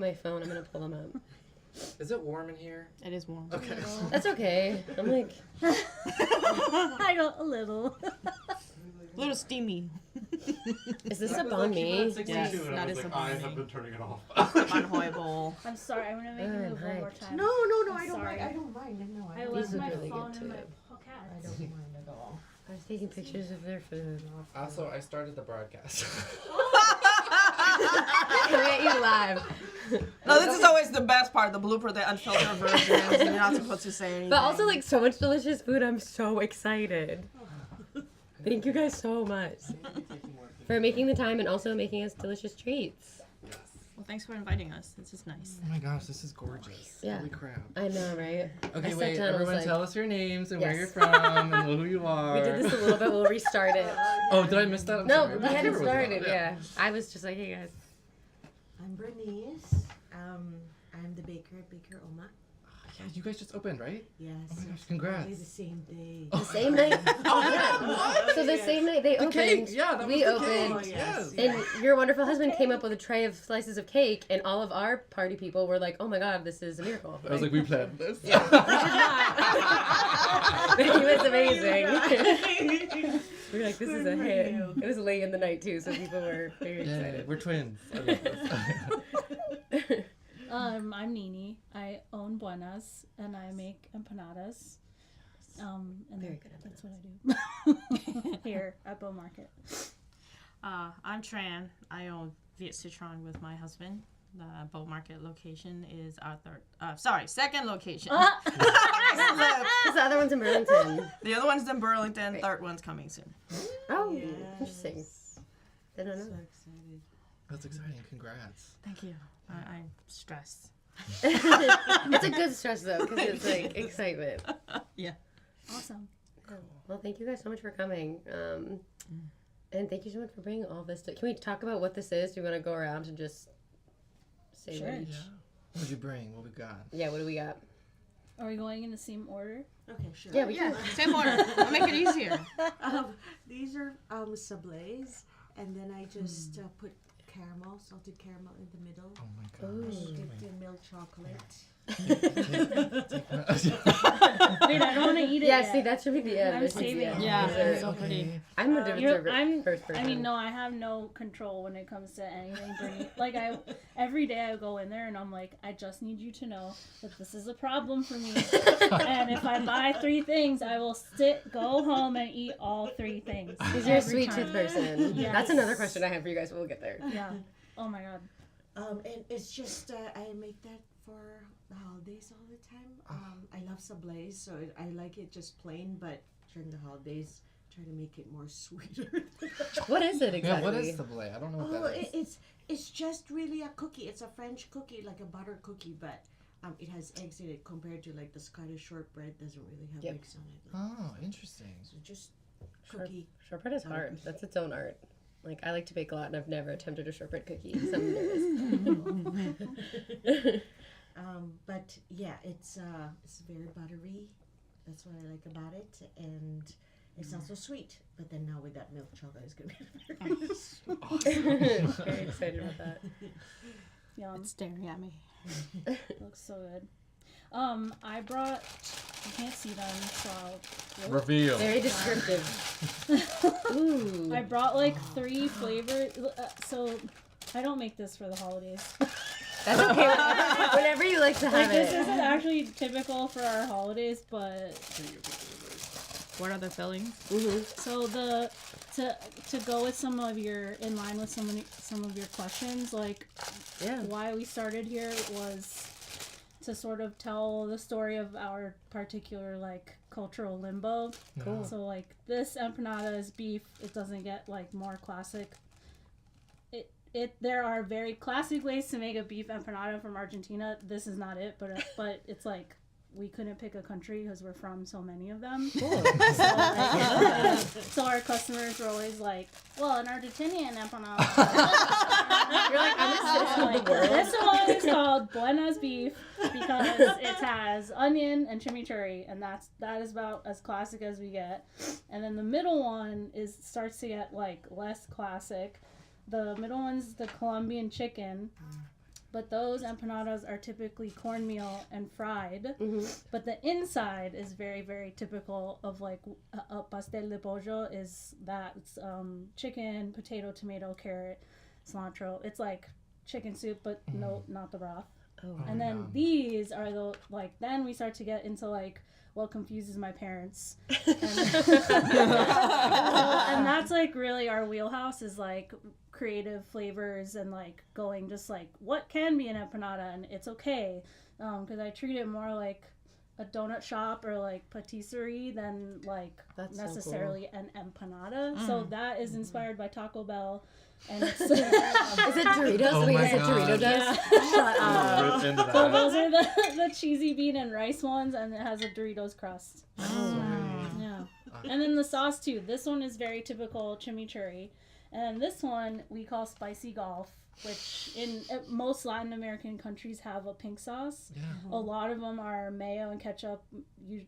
my phone. I'm gonna pull them up. Is it warm in here? It is warm. Okay. That's okay. I'm like, I got a little. A little steamy. is this a banh mi? Yes, and that I was is like, a I banh have mi. been turning it off. Unhoyable. I'm sorry. I'm gonna make you move one more time. No, I'm I don't sorry. mind. I don't mind. No, I These left look my really phone good, in my too. pocket. I don't mind at all. I was taking pictures of their food. Also, I started the broadcast. Look at you live. No, this is always the best part, the blooper, the unfiltered versions. And you're not supposed to say anything. But also, like, so much delicious food. I'm so excited. Thank you guys so much for making the time and also making us delicious treats. Well, thanks for inviting us. This is nice. Oh my gosh, this is gorgeous. Yeah. Holy crap. I know, right? Okay, I wait, sat down and was everyone like- tell us your names and where Yes. you're from and who you are. We did this a little bit. We'll restart it. Oh, did I miss that? I'm No, sorry. we My hadn't camera was on, started. Yeah, I was just like, hey guys. I'm Bernice. I'm the baker at Baker Oma. Yeah, you guys just opened, right? Yes. Oh my gosh, it's congrats. probably the same day. The same night. What? So the same night they The opened, cake, yeah, that we was the opened, cake. yes. and your wonderful husband came up with a tray of slices of cake, and all of our party people were like, "Oh my God, this is a miracle!" I was like, we planned this. But he was amazing. We were like, "This is a hit." It was late in the night too, so people were very Yeah, excited. we're twins. I love this. I'm Nini. I own Buenas and I make empanadas. And Very good that's what I do here at Bow Market. I'm Tran. I own Viet Citron with my husband. The Boat Market location is our second location. Because the other one's in Burlington. The other one's in Burlington. Right. Third one's coming soon. Oh, Yes. interesting. I don't So know. excited. That's exciting. Congrats. Thank you. I'm stressed. It's a good stress though, because it's like excitement. Yeah. Awesome. Well, thank you guys so much for coming. And thank you so much for bringing all this. Can we talk about what this is? Do you want to go around and just say Sure. what each? Yeah. What did you bring? What we got? Yeah, what do we got? Are we going in the same order? Okay, sure. Yeah, we can. Same order. I'll make it easier. These are sablés, and then I just put salted caramel in the middle. Oh my Ooh. gosh. Dipped in milk chocolate. Wait, I don't want to eat it Yeah, yet. see, that should be the end. I'm This is saving the end. it. Yeah, These are- it's so pretty. I'm a different first person. I mean, no, I have no control when it comes to anything. Like, every day I go in there and I'm like, I just need you to know that this is a problem for me. And if I buy 3 things, I will go home and eat all 3 things. Is you're a every sweet time. tooth person. Yes. That's another question I have for you guys, but we'll get there. Yeah. Oh my God. And it's just I make that for the holidays all the time. I love sablés, so I like it just plain, but during the holidays, try to make it more sweeter. What is it exactly? Yeah, what is sablé? I don't know what that is. It's just really a cookie. It's a French cookie, like a butter cookie, but it has eggs in it compared to like the Scottish shortbread doesn't really have Yep. eggs on it. Oh, interesting. So just cookie. Shortbread is hard. That's its own art. Like, I like to bake a lot, and I've never attempted a shortbread cookie. So I'm nervous. But yeah, it's very buttery. That's what I like about it, and it's not so sweet. But then now with that milk chocolate, it's gonna be very sweet. Very excited about that. Yum. It's staring at me. Looks so good. I brought, you can't see them, so I'll Reveal. Very descriptive. Ooh. I brought like 3 flavors. So I don't make this for the holidays. That's okay. Whenever you like to have Like, this it. isn't actually typical for our holidays, but What are the fillings? so to go with in line with some of your questions, like Yeah. why we started here was to sort of tell the story of our particular like cultural limbo. Cool. So like this empanada is beef. It doesn't get like more classic. There are very classic ways to make a beef empanada from Argentina. This is not it, but it's like we couldn't pick a country because we're from so many of them. Cool. So our customers were always like, well, an Argentinian empanada. You're like, I'm a citizen of the world. This one is called Buenas beef because it has onion and chimichurri, and that is about as classic as we get. And then the middle one starts to get like less classic. The middle one's the Colombian chicken, but those empanadas are typically cornmeal and fried. Mm-hmm. But the inside is very, very typical of like a pastel de pollo is that it's chicken, potato, tomato, carrot, cilantro. It's like chicken soup, but no, not the broth. Oh, And then these are the like then we start to get into like what confuses my parents. And that's like really our wheelhouse is like creative flavors and like going just like what can be an empanada and it's okay because I treat it more like a donut shop or like patisserie than like That's necessarily an empanada. So that is inspired by Taco Bell. And it's Is it Doritos? Oh Wait, my is it God. Dorito Yeah. dust? Shut up. Ripped into So that. those are the cheesy bean and rice ones, and it has a Doritos crust. Yeah. And then the sauce too. This one is very typical chimichurri, and this one we call spicy golf, which in most Latin American countries have a pink sauce. Yeah. A lot of them are mayo and ketchup,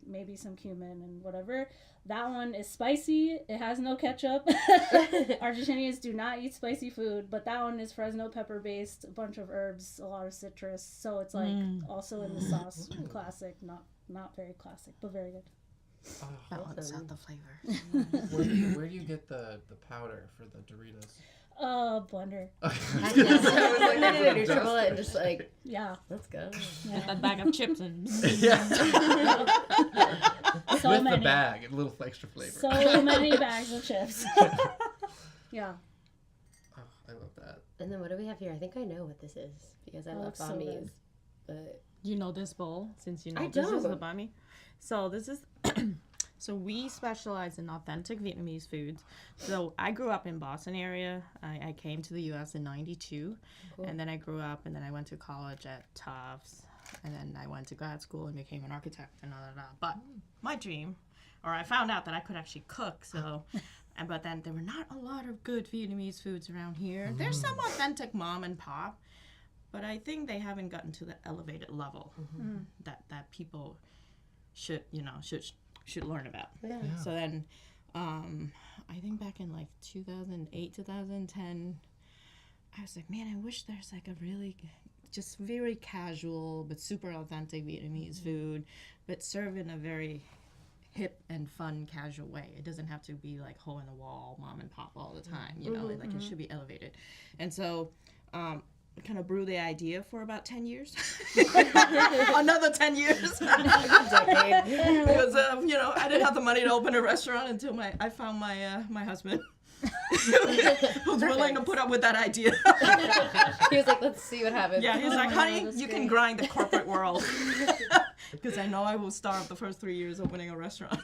maybe some cumin and whatever. That one is spicy. It has no ketchup. Argentinians do not eat spicy food, but that one is Fresno pepper based, a bunch of herbs, a lot of citrus. So it's like also in the sauce. Classic, not very classic, but very good. Balance out the flavor. Where do you get the powder for the Doritos? Blender. I know. Triple it and just like, Yeah. let's go. Yeah. A bag of chips and Yeah. So With many. the bag, a little extra flavor. So many bags of chips. Yeah. Oh, I love that. And then what do we have here? I think I know what this is because I That love looks so banh good. but you know this bowl since you know I this is the don't. banh mi. So this is so we specialize in authentic Vietnamese foods. So I grew up in Boston area. I came to the U.S. in '92, Cool. and then I grew up and then I went to college at Tufts, and then I went to grad school and became an architect and But my dream, or I found out that I could actually cook. So. But then there were not a lot of good Vietnamese foods around here. There's some authentic mom and pop, but I think they haven't gotten to the elevated level that people should learn about. yeah. Yeah. So then, I think back in like 2008, 2010, I was like, man, I wish there's like a really just very casual but super authentic Vietnamese food, but served in a very hip and fun casual way. It doesn't have to be like hole in the wall mom and pop all the time, you know, like it should be elevated. And so I kind of brew the idea for about 10 years. Another 10 years. Decade. Because you know, I didn't have the money to open a restaurant until I found my husband who's willing to put up with that idea. He was like, let's see what happens. Yeah, he's Oh like, my honey, God, that's you can great. grind the corporate world. Because I know I will starve the first 3 years opening a restaurant.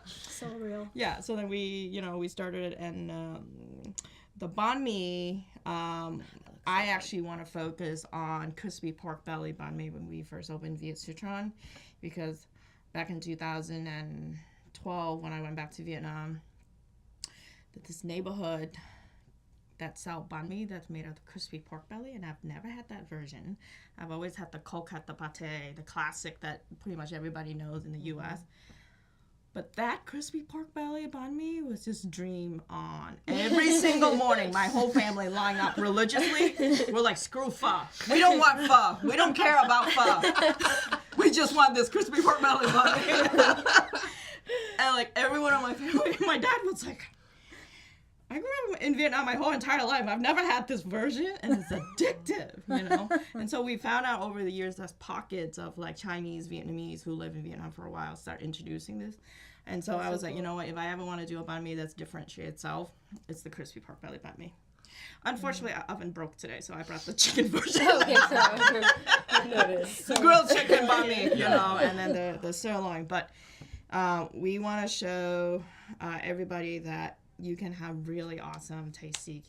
So real. Yeah, so then we started, and the banh mi, I actually want to focus on crispy pork belly banh mi when we first opened Viet Citron, because back in 2012 when I went back to Vietnam, this neighborhood that sell banh mi that's made of crispy pork belly, and I've never had that version. I've always had the coquette de pâté, the classic that pretty much everybody knows in the U.S. But that crispy pork belly banh mi was just dream on. Every single morning, my whole family lined up religiously. We're like, screw pho. We don't want pho. We don't care about pho. We just want this crispy pork belly banh mi. And like everyone in my family, my dad was like, I grew up in Vietnam my whole entire life. I've never had this version, and it's addictive, you know? And so we found out over the years there's pockets of like Chinese, Vietnamese who live in Vietnam for a while start introducing this. And so I was like, you know what, if I ever want to do a banh mi that's differentiated itself, it's the crispy pork belly banh mi. Unfortunately, our oven broke today, so I brought the chicken version. Okay, so notice. Grilled chicken banh mi, you know, and then the sirloin. But we want to show everybody that you can have really awesome, tasty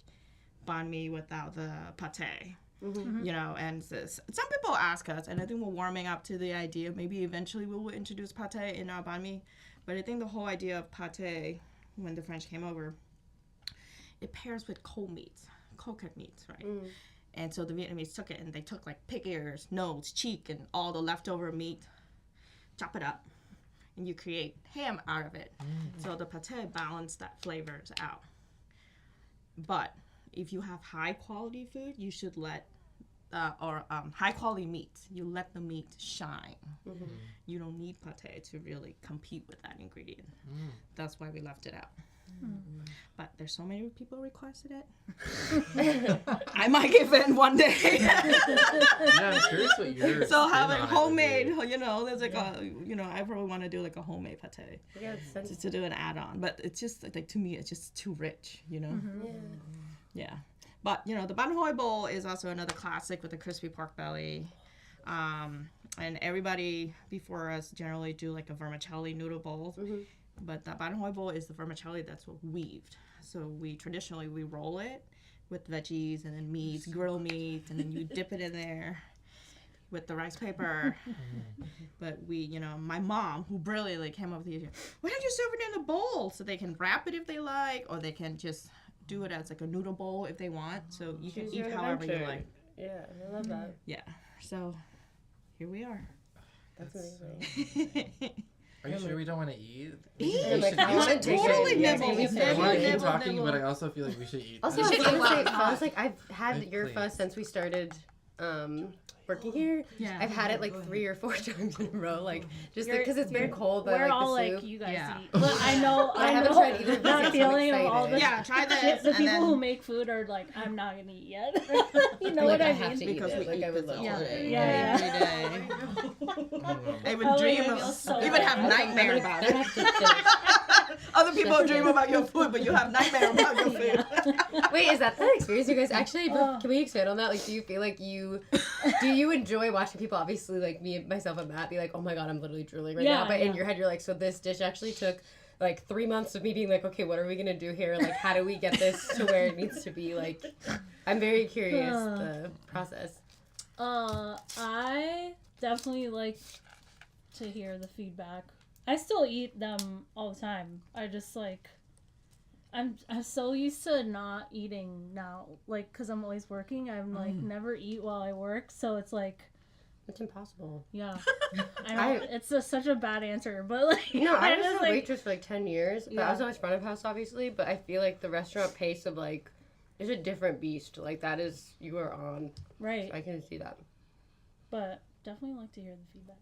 banh mi without the pâté. You know, and some people ask us, and I think we're warming up to the idea, maybe eventually we will introduce pâté in our banh mi, but I think the whole idea of pâté, when the French came over, it pairs with cold meats, cold-cut meats, right? And so the Vietnamese took it, and they took like pig ears, nose, cheek, and all the leftover meat, chop it up, and you create ham out of it. So the pâté balanced that flavors out. But if you have high quality food, you should let high quality meat. You let the meat shine. You don't need pate to really compete with that ingredient. That's why we left it out. But there's so many people requested it. I might give in one day. Yeah, I'm curious what yours. So spin having on it would homemade, be. there's like I probably want to do like a homemade pate Yeah, to do an add-on. But it's just like to me, it's just too rich, Yeah. But the banh hoi bowl is also another classic with a crispy pork belly. And everybody before us generally do like a vermicelli noodle bowl. But the banh hoi bowl is the vermicelli that's weaved. So we traditionally roll it with veggies and then meat, grill meat, and then you dip it in there with the rice paper. But my mom, who brilliantly came up with the idea, why don't you serve it in a bowl so they can wrap it if they like, or they can just do it as like a noodle bowl if they want. So you can Choose eat your own however you adventure. like. Yeah, I love that. Yeah. So here we are. That's amazing. Are you sure we don't want to eat? Eat. We should I eat. want to Totally Yeah, nibble. we I should. want to keep Nibble, talking, nibble. but I also feel like we should eat. Also, You I was should gonna eat say, loud. I was like, I've had Like, your please. fuss since we started working here. Yeah. I've had it like 3 or 4 times in a row, like just You're- because it's been cold. But We're I like all the like, soup. you guys Yeah. eat. But I know, I I haven't know tried either of these yet, that so I'm feeling of all the excited. Yeah, try this. shit, the and people then, who make food are like, I'm not gonna eat yet. You know Like, what I have mean? to eat Because it. we Like eat I would this love all to. day. Yeah, Every day. I would Oh, dream it of, feels so even good. have nightmare about it. have to finish. Other people dream about your food, but you have nightmare about your food. Wait, is that the experience you guys actually? Oh. Can we expand on that? Like, do you feel like do you enjoy watching people? Obviously, like me, myself, and Matt, be like, oh my god, I'm literally drooling right Yeah, now. But in yeah. your head, you're like, so this dish actually took like 3 months of me being like, okay, what are we gonna do here? Like, how do we get this to where it needs to be? Like, I'm very curious the process. I definitely like to hear the feedback. I still eat them all the time. I just like, I'm so used to not eating now, like, cause I'm always working. I'm like never eat while I work, so it's like, It's impossible. yeah. I know it's such a bad answer, but like, No, I was just a like, waitress for like 10 years, but I was Yeah. always front of house, obviously. But I feel like the restaurant pace of like, it's a different beast. Like that is you are on. right, I can see that. but definitely like to hear the feedback.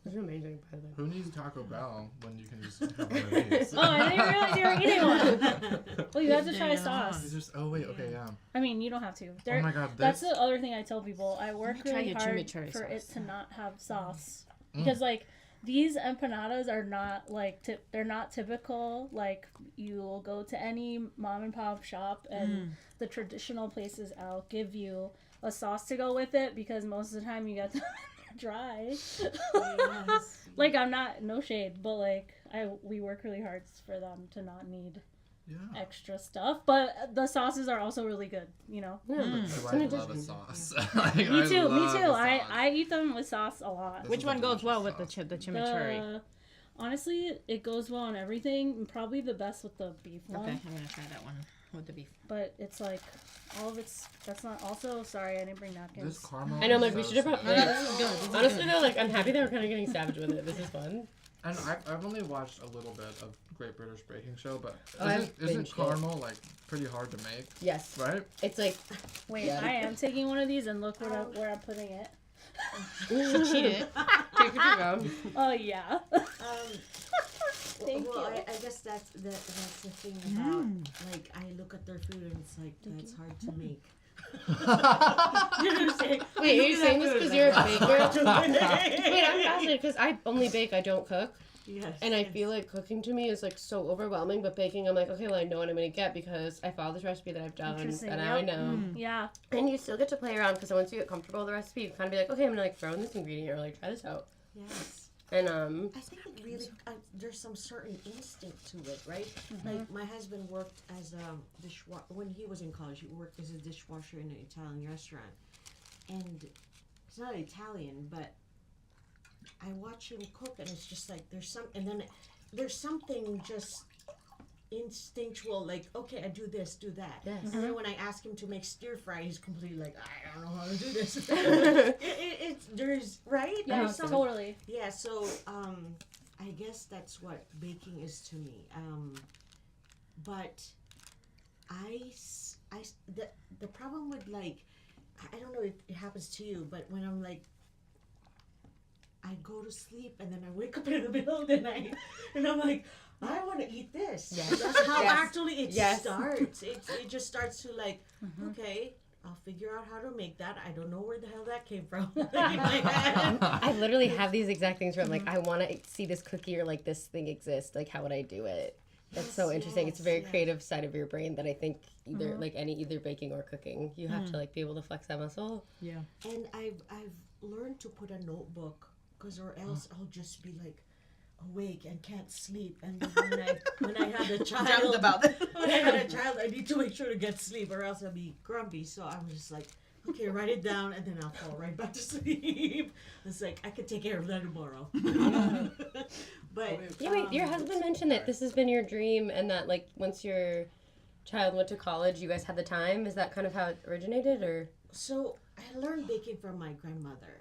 It's amazing, by the way. Who needs Taco Bell when you can just have one of these? Oh, I didn't realize you were eating one. Well, you have to try It's sauce. just, oh wait, okay, yeah. I mean, you don't have to. Oh my god, That's this. the other thing I tell people. I work Try really your hard chimichurri for it sauce. to not have sauce Mm. because like these empanadas are not like they're not typical. Like you will go to any mom and pop shop and the traditional places I'll give you a sauce to go with it because most of the time you get them dry. Like I'm not no shade, but like we work really hard for them to not need Yeah. extra stuff, but the sauces are also really good, you know. Yeah, So it's I an love a addition. sauce. Like, Me I too, me love too. a sauce. I eat them with sauce a lot. This Which is a one goes delicious well with the sauce. the chimichurri? Honestly, it goes well on everything, and probably the best with the beef one. Okay, I'm gonna try that one with the beef. But it's like all of it's. That's not. Also, sorry, I didn't bring napkins. This caramel. I know, I'm is like, we so should have brought sweet. plates. This is good. This is Honestly, good. though, like, I'm happy that we're kind of getting savage with it. This is fun. And I've only watched a little bit of Great British Baking Show, but Oh, I've isn't binged it. caramel like pretty hard to make, Yes. right? It's like, Wait, Yeah. I am taking one of these, and look where I'm putting it. Cheat it. take what you go. Oh yeah. Thank well, you. I guess that's the thing about like I look at their food and it's like that's hard to make. Wait, are you saying this because you're a baker? Wait, I'm fascinated because I only bake, I don't cook. Yes. And I feel like cooking to me is like so overwhelming, but baking, I'm like, okay, well, I know what I'm going to get because I follow this recipe that I've done and Interesting, now I yep. know. Yeah. And you still get to play around because once you get comfortable with the recipe, you kind of be like, okay, I'm going to like throw in this ingredient or like try this out. Yes. And I think it really there's some certain instinct to it, right? Like my husband worked as a dishwasher when he was in college. He worked as a dishwasher in an Italian restaurant, and it's not Italian, but I watch him cook, and it's just like there's something just instinctual, like okay, I do this, do that. Yes. And then when I ask him to make stir fry, he's completely like, I don't know how to do this. It's there's right. Yeah. There's some- Totally. yeah, so I guess that's what baking is to me. But the problem with like I don't know if it happens to you, but when I'm like, I go to sleep and then I wake up in the middle of the night and I'm like, I want to eat this. Yes. That's how Yes. actually it Yes. starts. It just starts to like, okay, I'll figure out how to make that. I don't know where the hell that came from. In my head. I literally have these exact things where I'm like, I want to see this cookie or like this thing exist. Like, how would I do it? That's so interesting. It's a very creative side of your brain that I think either like either baking or cooking, you have to like be able to flex that muscle. Yeah. And I've learned to put a notebook, because or else I'll just be like awake and can't sleep. And when I had a child, when I had a child, I need to make sure to get sleep, or else I'll be grumpy. So I'm just like, okay, write it down, and then I'll fall right back to sleep. It's like I could take care of that tomorrow. But Yeah, wait, your husband mentioned that this has been your dream and that like once your child went to college, you guys had the time. Is that kind of how it originated, or? So I learned baking from my grandmother.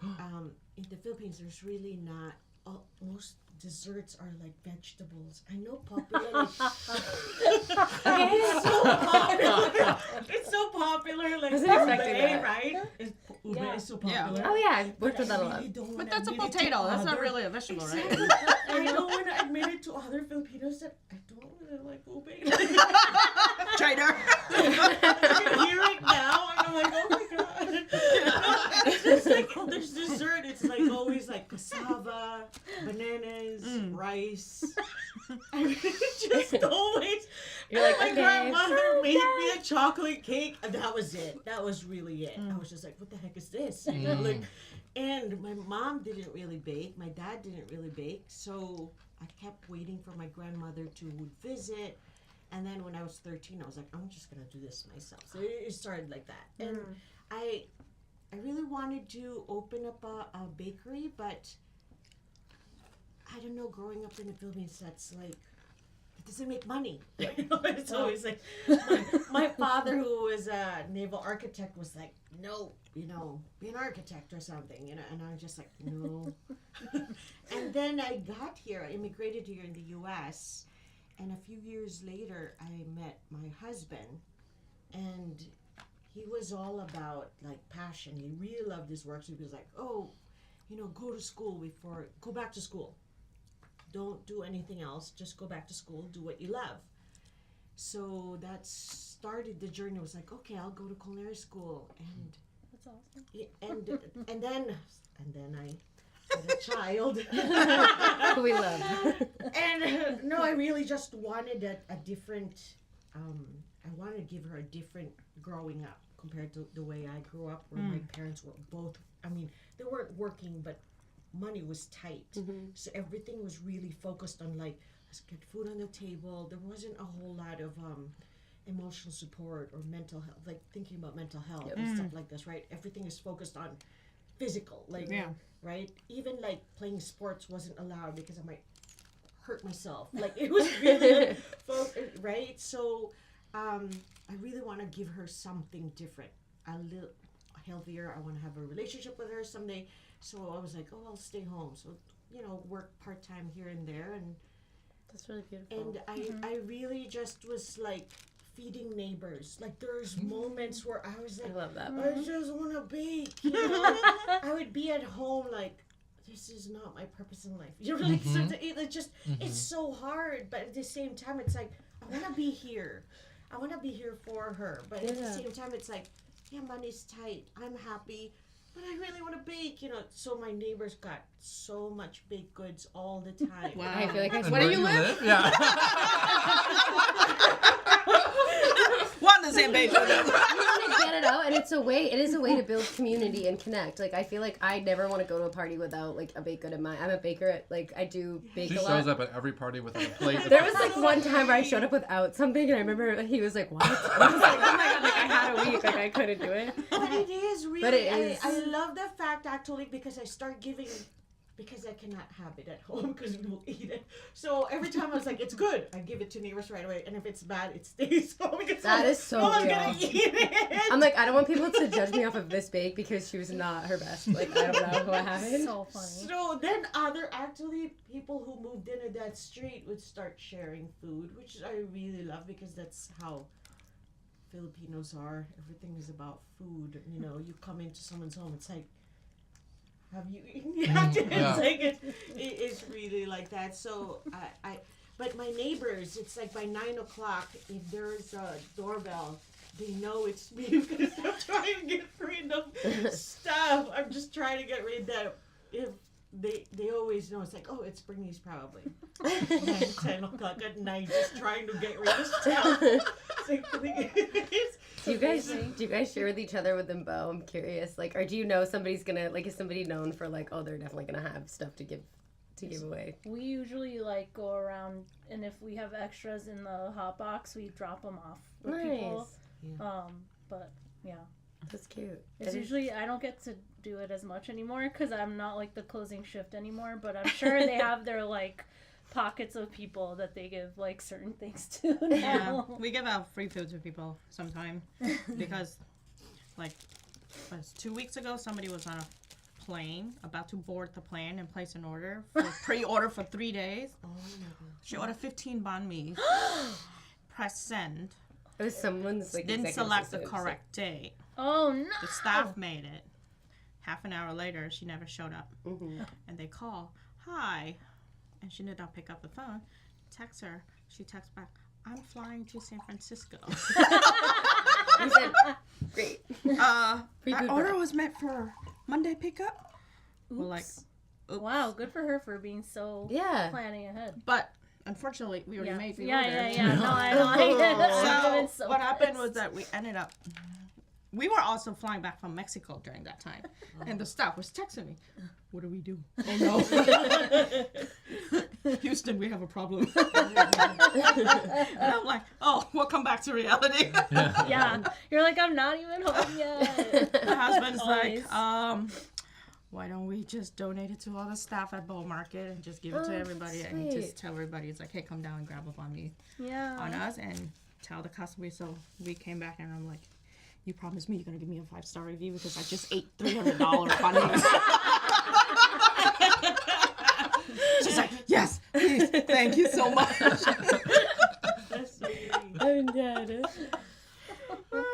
In the Philippines, there's really not, most desserts are like vegetables. I know popular. Like, it's so popular. It's so popular. Like Wasn't expecting ube, that. right? Ube is so popular. Oh yeah, I worked with that a lot. Really don't But wanna that's a admit it to potato. That's not other- really a vegetable, right? Exactly. I don't want to admit it to other Filipinos that I don't really like ube. Trader. I can hear it now, and I'm like, oh my god. It's just like, there's dessert. It's like always like cassava, bananas, rice. And it's just always. You're like, my okay. grandmother made me a chocolate cake, and that was it. That was really it. I was just like, what the heck is this? You know, like, and my mom didn't really bake. My dad didn't really bake, so I kept waiting for my grandmother to visit. And then when I was 13, I was like, I'm just gonna do this myself. So it started like that. And I really wanted to open up a bakery, but I don't know, growing up in the Philippines, that's like, it doesn't make money. It's always like, my father, who was a naval architect, was like, no, be an architect or something, and I was just like, no. And then I got here, I immigrated here in the U.S., and a few years later, I met my husband, and he was all about like passion. He really loved his work, so he was like, oh, go back to school. Don't do anything else. Just go back to school. Do what you love. So that started the journey. It was like, okay, I'll go to culinary school, and That's awesome. and then I had a child. Who we love. And no, I really just wanted a different. I wanted to give her a different growing up compared to the way I grew up, where my parents were both. I mean, they weren't working, but money was tight, so everything was really focused on like, let's get food on the table. There wasn't a whole lot of emotional support or mental health, like thinking about mental health and stuff like this, right? Everything is focused on physical, like, right? Even like playing sports wasn't allowed because I might hurt myself. Like it was really right? So I really want to give her something different, a little healthier. I want to have a relationship with her someday. So I was like, oh, I'll stay home. So, work part-time here and there. And That's really beautiful. and I really just was like feeding neighbors. Like there's moments where I was I like, love that. I just want to bake. I would be at home like, this is not my purpose in life. Like, so it's just, it's so hard. But at the same time, it's like, I want to be here. I want to be here for her. But at the same time, it's like, yeah, money's tight. I'm happy. But I really want to bake, So my neighbors got so much baked goods all the time. Wow. I feel like I Where do you live? Yeah. We're on the same page. You want to get it out, and it is a way to build community and connect. Like I feel like I never want to go to a party without like a baked good in mind. I'm a baker. Like I do bake She a lot. shows up at every party with a plate. There was like one time where I showed up without something, and I remember he was like, "What?" And I was like, "Oh my god!" Like I had a week, like I couldn't do it. But it is really, But it is. I love the fact actually because I start giving, because I cannot have it at home because we will eat it. So every time I was like, it's good, I give it to neighbors right away. And if it's bad, it stays home because That is so no one's real. gonna eat it. I'm like, I don't want people to judge me off of this bake because she was not her best. Like I don't know what happened. So funny. So then other actually people who moved into that street would start sharing food, which I really love because that's how Filipinos are. Everything is about food. You know, you come into someone's home, it's like, have you eaten yet? It's like it's really like that. So but my neighbors, it's like by 9 o'clock, if there's a doorbell, they know it's me because I'm trying to get rid of stuff. I'm just trying to get rid of that. If they always know, it's like, oh, it's Bernice probably. 10 o'clock at night, just trying to get rid of stuff. Do you guys share with each other within Bo? I'm curious. Like, or do you know somebody's gonna, like, is somebody known for, like, oh, they're definitely gonna have stuff to give away? We usually like go around, and if we have extras in the hot box, we drop them off with people. Yeah. But yeah, That's cute. it's usually, I don't get to do it as much anymore because I'm not like the closing shift anymore. But I'm sure they have their like pockets of people that they give like certain things to now. Yeah, we give out free food to people sometime because, like, 2 weeks ago, somebody was on a plane, about to board the plane and place an order for pre-order for 3 days. Oh my God. She ordered 15 banh mi. Press send. It was someone's, like, Didn't executive select the assistant, correct date. Oh no! The staff made it. Half an hour later, she never showed up. Mm-hmm. And they call, hi. And she did not pick up the phone. Text her. She texts back, I'm flying to San Francisco. You said, great. That Free food order for- was meant for Monday pickup. Oops. We're like, oops. Wow, good for her for being so Yeah. planning ahead. But unfortunately, we already made the order. Yeah. No, I know. So what happened was that we ended up, we were also flying back from Mexico during that time. And the staff was texting me, what do we do? Oh no. Houston, we have a problem. And I'm like, oh, we'll come back to reality. Yeah. You're like, I'm not even home yet. My husband's Always. like, why don't we just donate it to all the staff at Bow Market and just give it to everybody and sweet. just tell everybody, it's like, hey, come down and grab a banh mi Yeah. on us and tell the customer. So we came back and I'm like, you promised me you're going to give me a 5-star review because I just ate $300 banh mi. She's like, yes, please, thank you so much. That's so funny. I'm dead.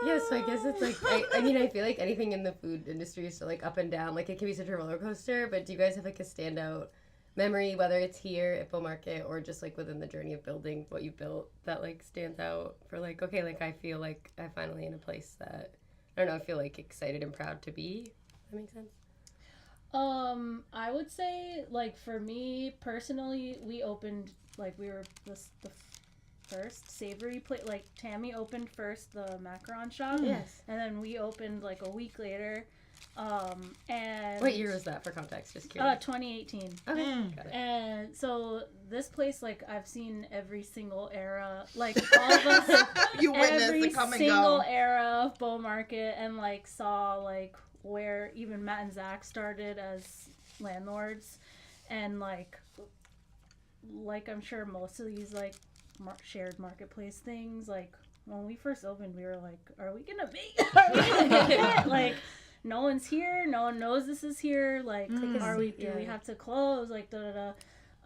Yeah, so I guess it's like, I mean, I feel like anything in the food industry is so like up and down. Like, it can be such a roller coaster, but do you guys have like a standout memory, whether it's here at Bull Market or just like within the journey of building what you've built, that like stands out for like, okay, like I feel like I'm finally in a place that, I don't know, I feel like excited and proud to be. That makes sense? I would say, like, for me personally, we opened, like, we were the first savory plate. Like, Tammy opened first the macaron shop. Yes. And then we opened, like, a week later. And What year was that, for context? Just curious. 2018. Okay, Mm. got it. And so this place, like, I've seen every single era, like, all of us, You witnessed every the come and single go. era of Bull Market, and, like, saw, like, where even Matt and Zach started as landlords, and, like I'm sure most of these, like, shared marketplace things, like, when we first opened, we were like, are we gonna make it? Like, no one's here, no one knows this is here, like, do we have to close, like,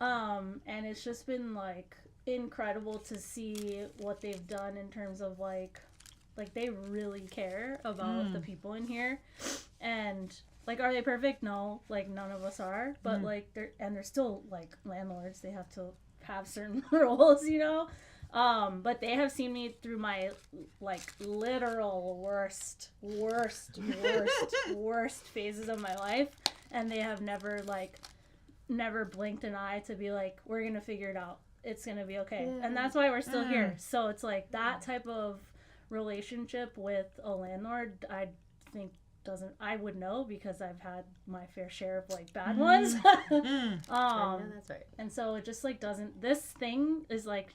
and it's just been, like, incredible to see what they've done in terms of, like they really care about the people in here. And, like, are they perfect? No, like, none of us are, but like, they're still, like, landlords. They have to have certain rules, you know. But they have seen me through my, like, literal worst phases of my life, and they have never blinked an eye to be like, we're gonna figure it out, it's gonna be okay. And that's why we're still here. So it's like that type of relationship with a landlord, I think I would know, because I've had my fair share of, like, bad ones. That's right. And so it just, like, this thing is, like,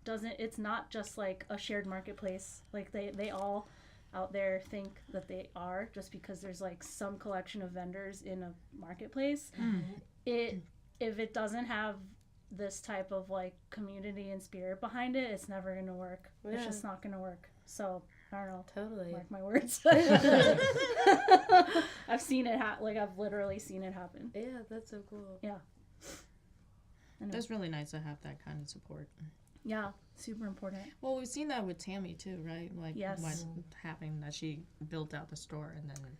it's not just, like, a shared marketplace. Like, they all out there think that they are, just because there's, like, some collection of vendors in a marketplace. If it doesn't have this type of, like, community and spirit behind it, it's never gonna work. Yeah. It's just not gonna work. So I don't know. Totally. Mark my words. I've seen it I've literally seen it happen. Yeah, that's so cool. Yeah. It's really nice to have that kind of support. Yeah, super important. Well, we've seen that with Tammy too, right? Like Yes. what happened that she built out the store and then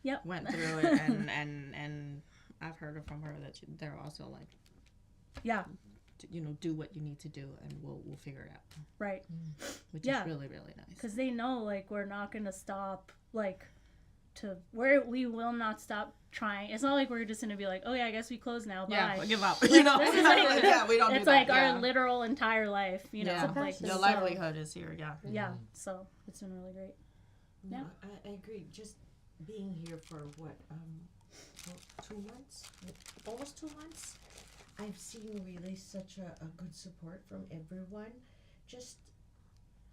Yep. went through it, and I've heard it from her that they're also like, Yeah, do what you need to do, and we'll figure it out, right. which Yeah. is really really nice. Because they know, like, we're not going to stop, like, we will not stop trying. It's not like we're just going to be like, oh, yeah, I guess we close now. Bye. Yeah, give up. This is like, yeah, we don't do it's that. like yeah. our literal entire life, you know. Yeah, Like, your so- livelihood is here. Yeah. Yeah, so it's been really great. No, Yeah. I agree. Just being here for what, 2 months? Almost 2 months? I've seen really such a good support from everyone. Just,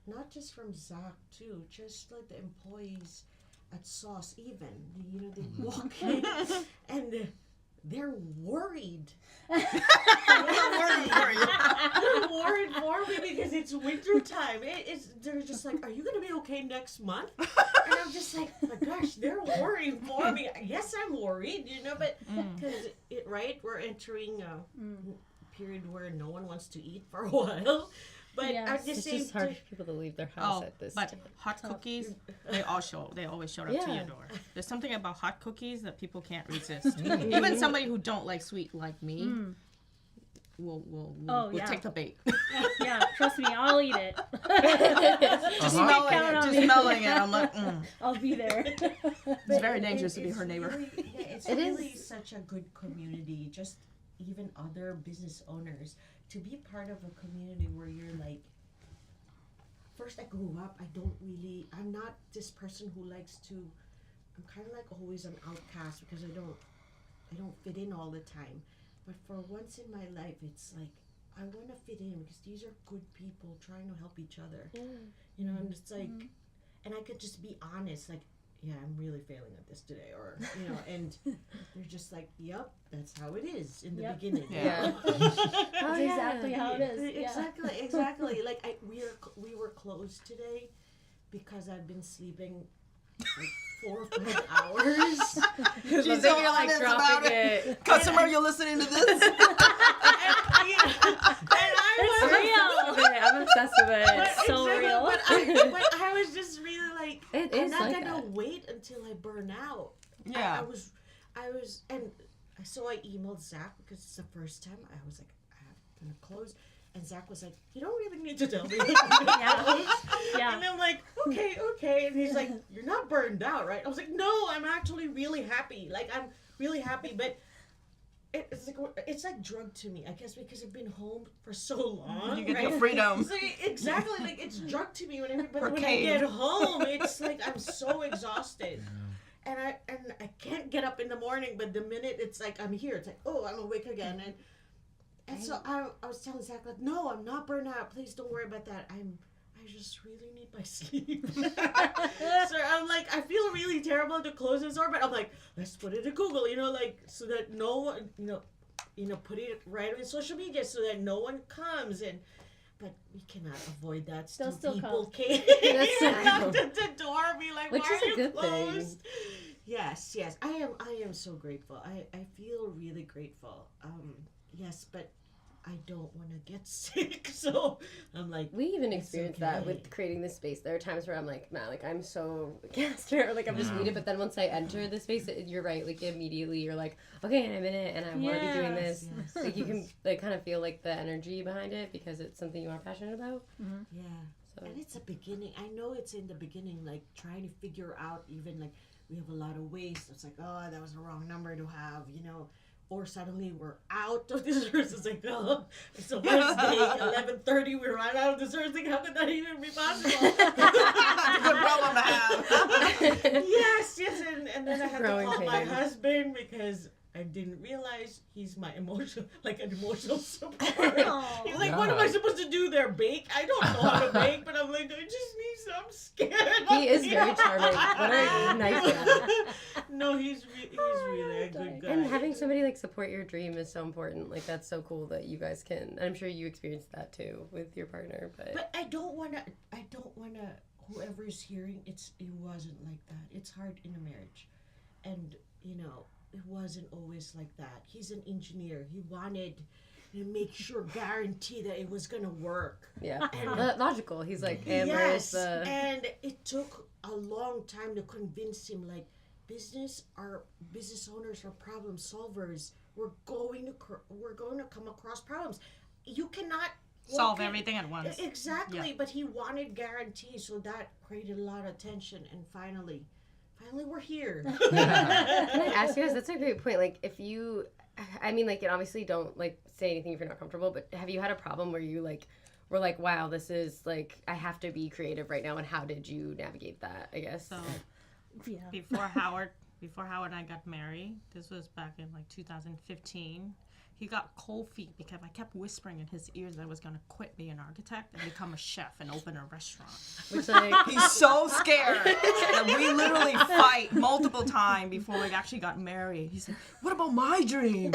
not just from Zach too, just like the employees at Sauce even. They walk in and they're worried. They're worried for me because it's winter time. They're just like, are you gonna be okay next month? And I'm just like, oh my gosh, they're worried for me. Yes, I'm worried, but because we're entering a period where no one wants to eat for a while. But Yes. at the It's same just hard time, for people to leave their house Oh, at this but time. hot cookies, they always showed up to Yeah. your door. There's something about hot cookies that people can't resist. Even somebody who don't like sweet like me will yeah. take the bait. Yeah, trust me, I'll eat it. Just Uh-huh. smelling Count it, on just me. smelling it. I'm like, I'll be there. it's very dangerous to be it's her neighbor. Really, it's It really is. such a good community. Just even other business owners to be part of a community where you're like. First, I grew up. I'm not this person who likes to. I'm kind of like always an outcast because I don't fit in all the time. But for once in my life, it's like I want to fit in because these are good people trying to help each other. And it's like, and I could just be honest, like, yeah, I'm really failing at this today, or and they're just like, yep, that's how it is in the Yep. beginning. Yeah. That's exactly how it is. Yeah. Exactly. Like we were closed today because I've been sleeping like 4 or 5 hours. She's But so then you're like honest dropping about it. Customer, you're listening to this? And I was It's real. I'm obsessed with it. It's so exactly, real. But I was just really like, It I'm is not like gonna that. wait until I burn out. Yeah. I was, and so I emailed Zach because it's the first time. I was like, I'm gonna close. And Zach was like, you don't really need to tell me. Yeah. And I'm like, okay. And he's like, you're not burned out, right? I was like, no, I'm actually really happy. Like, I'm really happy. But it's like drug to me, I guess, because I've been home for so long. You get right? the freedom. So exactly, like it's drug to me when I Cocaine. get home, it's like I'm so exhausted. And I can't get up in the morning, but the minute it's like I'm here, it's like, oh, I'm awake again. And so I was telling Zach, like, no, I'm not burnt out. Please don't worry about that. I just really need my sleep. So I'm like, I feel really terrible to close this door, but I'm like, let's put it in Google, like, so that no one, put it right on social media so that no one comes. But we cannot avoid that. They'll still people come. can't That's so knock at the door, be like, Which why is are a you good thing. closed? Yes. I am so grateful. I feel really grateful. Yes, but I don't want to get sick, so I'm like. We even It's experienced that okay. with creating this space. There are times where I'm like, man, like I'm so gassed here, like I'm just needed. But then once I enter the space, you're right. Like immediately, you're like, okay, and I'm in it, and I want to be doing this. Yes. Like you can like kind of feel like the energy behind it because it's something you are passionate about. Yeah. So And it's a beginning. I know it's in the beginning, like trying to figure out even like we have a lot of waste. It's like, oh, that was the wrong number to have, Or suddenly we're out of desserts. It's like, oh, it's a Wednesday, 11:30. We ran out of desserts. Like, how could that even be possible? Good problem to have. yes. And then I had Growing to call my pains. husband because I didn't realize he's my emotional support. Aw. He's like, what am I supposed to do there? Bake? I don't know how to bake, but I'm like, I just need some. I'm scared. he is very charming. What a nice guy. No, he's really a good guy. And having somebody like support your dream is so important. Like that's so cool that you guys can. And I'm sure you experienced that too with your partner. But I don't wanna. Whoever's hearing, it wasn't like that. It's hard in a marriage, and it wasn't always like that. He's an engineer. He wanted and make sure, guarantee that it was gonna work. Yeah. Logical. He's like, Amber is the... and it took a long time to convince him, like, business owners are problem solvers. We're going to come across problems. You cannot solve everything at once. Exactly, Yeah. but he wanted guarantees, so that created a lot of tension. And finally we're here. Can I ask you guys? That's a great point. Like, if you, I mean, like, and obviously don't like say anything if you're not comfortable. But have you had a problem where you like were like, wow, this is like, I have to be creative right now, and how did you navigate that? I guess. So Yeah. before Howard and I got married, this was back in like 2015. He got cold feet because I kept whispering in his ears that I was going to quit being an architect and become a chef and open a restaurant. Which like, He's so scared that we literally fight multiple times before we actually got married. He said, "What about my dream?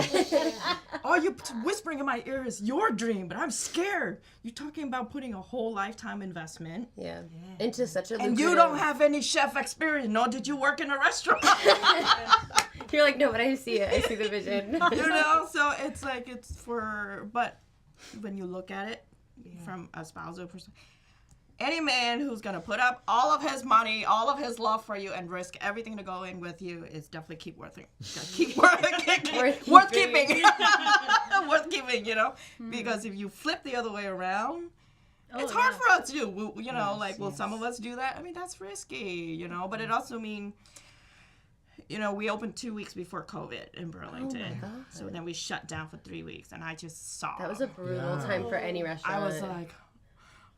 All you whispering in my ear is your dream, but I'm scared. You're talking about putting a whole lifetime investment. yeah, into such a And you don't have any chef experience, nor did you work in a restaurant." You're like, no, but I see it. I see the vision. You know, so it's like but when you look at it from a spousal perspective, any man who's gonna put up all of his money, all of his love for you, and risk everything to go in with you is definitely worth keeping. Worth keeping, you know, because if you flip the other way around. It's hard for us to do, you know, will some of us do that? I mean, that's risky, you know, but it also means, you know, we opened 2 weeks before COVID in Burlington. Oh my God. So then we shut down for 3 weeks, and I just saw. That was a brutal time for any restaurant. I was like,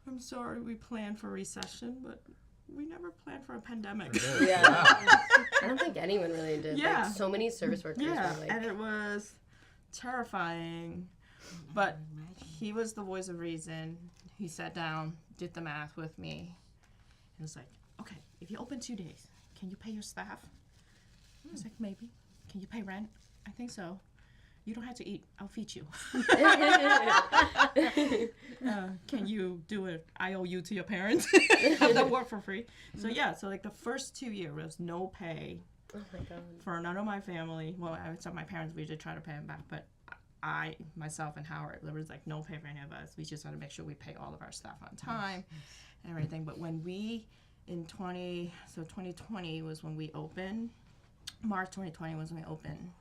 I'm sorry, we planned for recession, but we never planned for a pandemic. yeah. I don't think anyone really did. Yeah. Like, so many service workers Yeah, were like... and it was terrifying. But he was the voice of reason. He sat down, did the math with me, and was like, okay, if you open 2 days, can you pay your staff? I was like, maybe. Can you pay rent? I think so. You don't have to eat. I'll feed you. Can you do an IOU to your parents? Have them work for free. So yeah, so like the first 2 years was no pay Oh my God. for none of my family. Well, I would say my parents, we did try to pay them back, but myself and Howard, there was like no pay for any of us. We just had to make sure we pay all of our staff on time and everything. But when we, 2020 was when we opened. March 2020 was when we opened.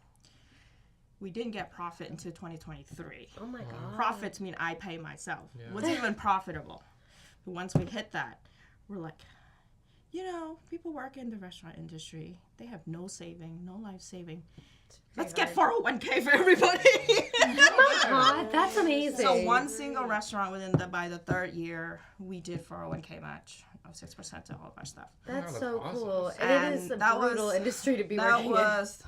We didn't get profit until 2023. Oh my God. Profits mean I pay myself. Yeah. It wasn't even profitable. But once we hit that, we're like, you know, people work in the restaurant industry. They have no saving, no life saving. Let's get 401k for everybody. Oh my God, that's amazing. So one single restaurant by the third year, we did 401k match of 6% to all of our staff. That's That's so awesome. cool. And it is a that brutal was- industry to be That working was,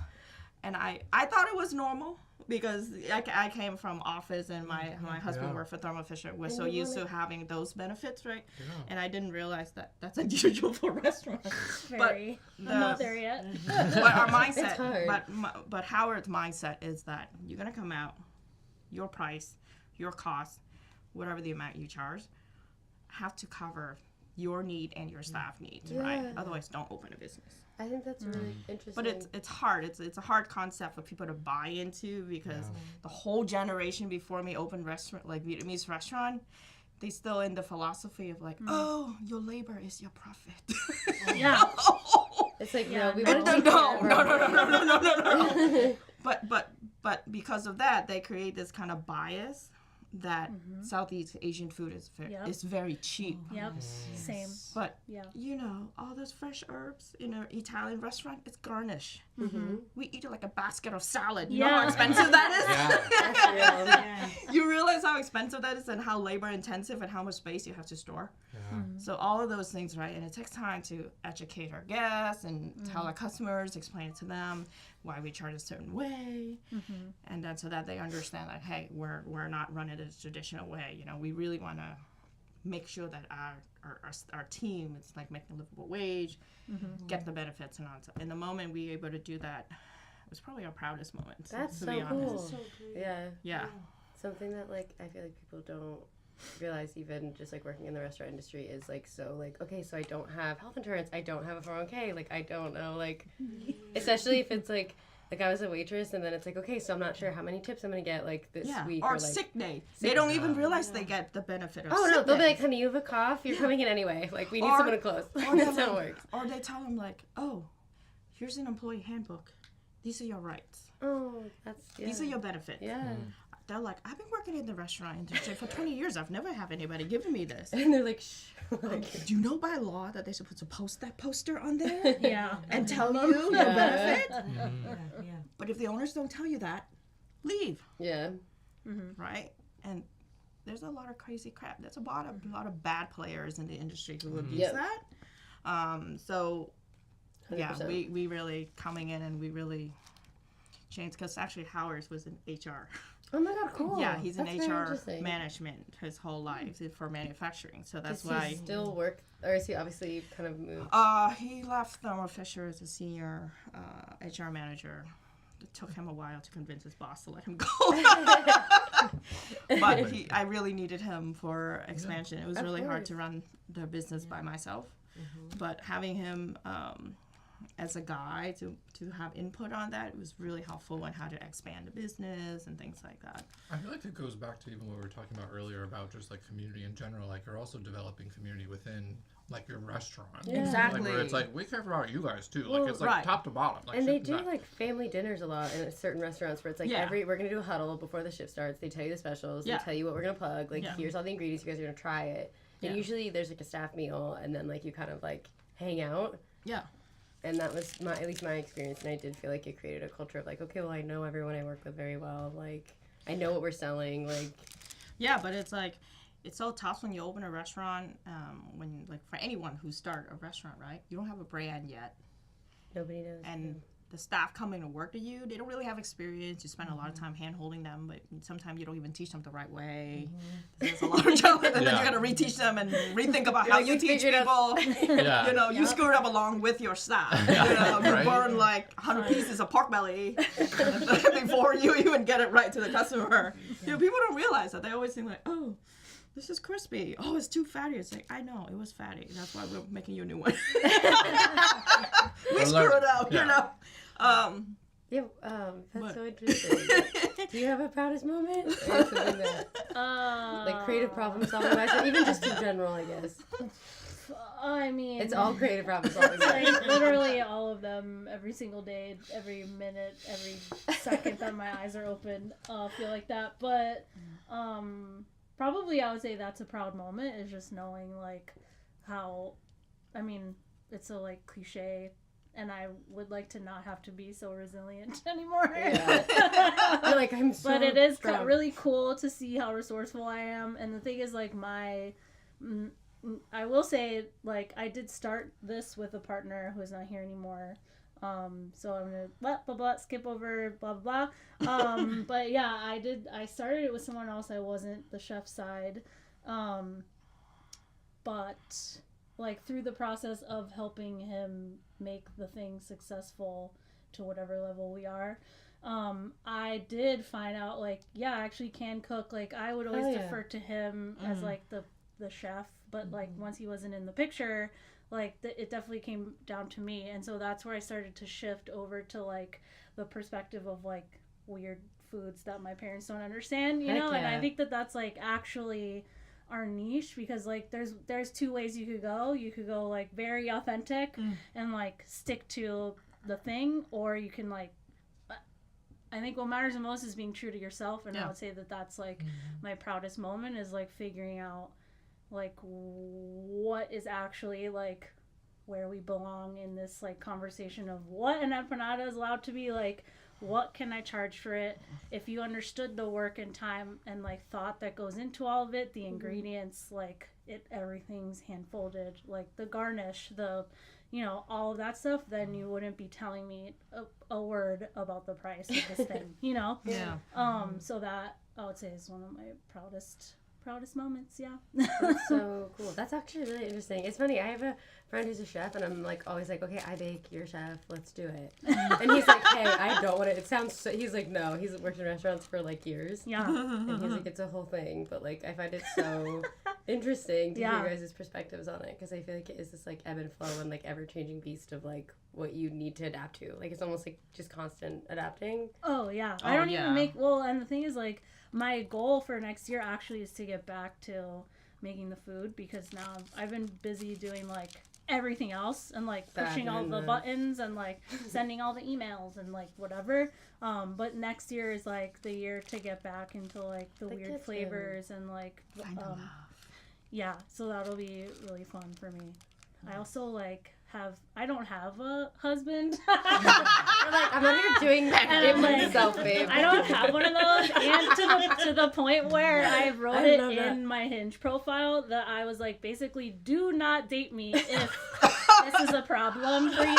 and I thought it was normal because I came from office and my husband Yeah. worked for Thermo Fisher. We're And so you used wanna- to having those benefits, right? Yeah. And I didn't realize that that's unusual for restaurants. Very. I'm not there yet. But our mindset, It's hard. but Howard's mindset is that you're gonna come out, your price, your cost, whatever the amount you charge, have to cover your need and your staff needs, right? Yeah. Otherwise, don't open a business. I think that's really interesting. But it's hard. It's a hard concept for people to buy into because the whole generation before me opened restaurant, like Vietnamese restaurant, they still in the philosophy of like, oh, your labor is your profit. Yeah. It's like, Yeah. no, we want to take No. care of our- But because of that, they create this kind of bias that Southeast Asian food is very cheap. Yep. Same. But Yeah. you know, all those fresh herbs in an Italian restaurant, it's garnish. We eat it like a basket of salad. You know how Yeah. expensive that is? Yeah. That's real. Yeah. You realize how expensive that is and how labor intensive and how much space you have to store. Yeah. So all of those things, right? And it takes time to educate our guests and tell our customers, explain it to them why we charge a certain way, and then so that they understand that hey, we're not running it a traditional way. You know, we really want to make sure that our team is like making a livable wage, get the benefits and on. So in the moment we were able to do that, it was probably our proudest moment. That's to so be honest. cool. So great. Yeah. Yeah. Something that like I feel like people don't realize, even just like working in the restaurant industry, is like, so like, okay, so I don't have health insurance, I don't have a 401k, like I don't know, like especially if it's like like I was a waitress, and then it's like, okay, so I'm not sure how many tips I'm gonna get like this week, or like sick day. They don't even realize they get the benefit of. oh sick no, they'll be day. like, honey, you have a cough, you're coming in anyway. Like we need Or- someone to close. Or That's how it works. Or they tell them like, oh, here's an employee handbook. These are your rights. Oh, that's These are your benefits. yeah. They're like, I've been working in the restaurant industry for 20 years. I've never had anybody giving me this. And they're like, shh. Like, Do you know by law that they're supposed to post that poster on there Yeah. and tell you your Yeah. benefit? Yeah. But if the owners don't tell you that, leave, yeah. right? And there's a lot of crazy crap. There's a lot of bad players in the industry who abuse Yep. that. So, yeah, 100%. we really coming in and we really changed because actually Howard was in HR. Oh my god, cool. Yeah, he's That's in very HR interesting. management his whole life for manufacturing. So that's Does he why. still work, or is he obviously kind of moved? He left Thermo Fisher as a senior HR manager. It took him a while to convince his boss to let him go. But I really needed him for expansion. It was Of really hard course. to run the business by myself. But having him as a guy to have input on that, it was really helpful on how to expand the business and things like that. I feel like it goes back to even what we were talking about earlier about just like community in general. Like you're also developing community within like your restaurant. Yeah. Exactly. Like, where it's like we care about you guys too. Well, Like it's like right. top to bottom. Like And they shit do not- like family dinners a lot in certain restaurants where it's like Yeah. we're gonna do a huddle before the shift starts. They tell you the specials. Yeah. They tell you what we're gonna plug. Like Yeah. here's all the ingredients. You guys are gonna try it. And Yeah. usually there's like a staff meal, and then like you kind of like hang out. Yeah. And that was at least my experience. And I did feel like it created a culture of like, okay, well I know everyone I work with very well. Like I know what we're selling. Like Yeah, but it's like, it's so tough when you open a restaurant, when like for anyone who start a restaurant, right? You don't have a brand yet. nobody knows. And the staff coming to work to you, they don't really have experience. You spend a lot of time hand holding them, but sometimes you don't even teach them the right way. There's a lot of challenges, and then Yeah. you got to reteach them and rethink about You're how like, you we teach figured out- people. Yeah. You know, you screwed up along with your staff. You know, you Right. burn like 100 pieces of pork belly before you even get it right to the customer. You know, people don't realize that. They always think like, oh, this is crispy. Oh, it's too fatty. It's like, I know, it was fatty. That's why we're making you a new one. We screwed up, Yeah. you know. Yeah, that's What? so interesting. Do you have a proudest moment? Or something that, like creative problem solving wise, or even just in general, I guess. I mean, It's all creative problem solving. like literally all of them, every single day, every minute, every second that my eyes are open, feel like that. But probably I would say that's a proud moment, is just knowing like how, I mean, it's so like cliche, and I would like to not have to be so resilient anymore. Yeah. You're like, I'm so But it is proud. really cool to see how resourceful I am. And the thing is, like, I will say, like, I did start this with a partner who's not here anymore. So I'm gonna skip over blah blah blah. But yeah, I started it with someone else. I wasn't the chef side. But like through the process of helping him make the thing successful to whatever level we are, I did find out like, yeah, I actually can cook. Like I would always defer to him as like the chef, but like once he wasn't in the picture, like it definitely came down to me. And so that's where I started to shift over to like the perspective of like weird foods that my parents don't understand, you Heck know. And I yeah. think that that's like actually our niche, because like there's two ways you could go. You could go like very authentic and like stick to the thing, or you can like, I think what matters the most is being true to yourself. And I would say that that's like my proudest moment, is like figuring out like what is actually like where we belong in this like conversation of what an empanada is allowed to be. Like, what can I charge for it? If you understood the work and time and like thought that goes into all of it, the ingredients, like everything's hand folded, like the garnish, the, you know, all of that stuff, then you wouldn't be telling me a word about the price of this thing, you know? Yeah. So that I would say is one of my proudest moments. Yeah. That's so cool. That's actually really interesting. It's funny. I have a friend who's a chef, and I'm like always like, okay, I bake, you're a chef, let's do it. And he's like, hey, I don't want to. It sounds. So, he's like, no. He's worked in restaurants for like years. Yeah. And he's like, it's a whole thing. But like, I find it so interesting to Yeah. hear your guys' perspectives on it, because I feel like it is this like ebb and flow and like ever-changing beast of like what you need to adapt to. Like it's almost like just constant adapting. Oh yeah. Oh, I don't yeah. even make and the thing is like my goal for next year actually is to get back to making the food, because now I've been busy doing like everything else and like The pushing all admin, the the- buttons and like sending all the emails and like whatever. But next year is like the year to get back into like the The weird kitchen. flavors and like yeah, so that'll be really fun for me. I also like I don't have a husband. You're like, I'm not here doing that And it I'm like, myself, babe. I don't have one of those, and to the point where I wrote I it love that. in my Hinge profile that I was like, basically, do not date me if this is a problem for you.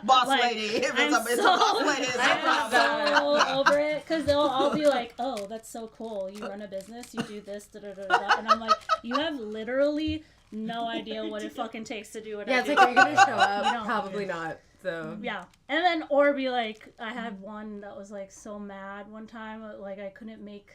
Boss Like, lady. If I'm it's a boss lady, it's a I'm problem. so over it, because they'll all be like, oh, that's so cool. You run a business, you do this, da da da da. And I'm like, you have literally no idea what it fucking takes to do what Yeah, I it's do. like, are you gonna show You up? don't. Probably not. So Yeah, and then or be like, I had one that was like so mad one time, like I couldn't make.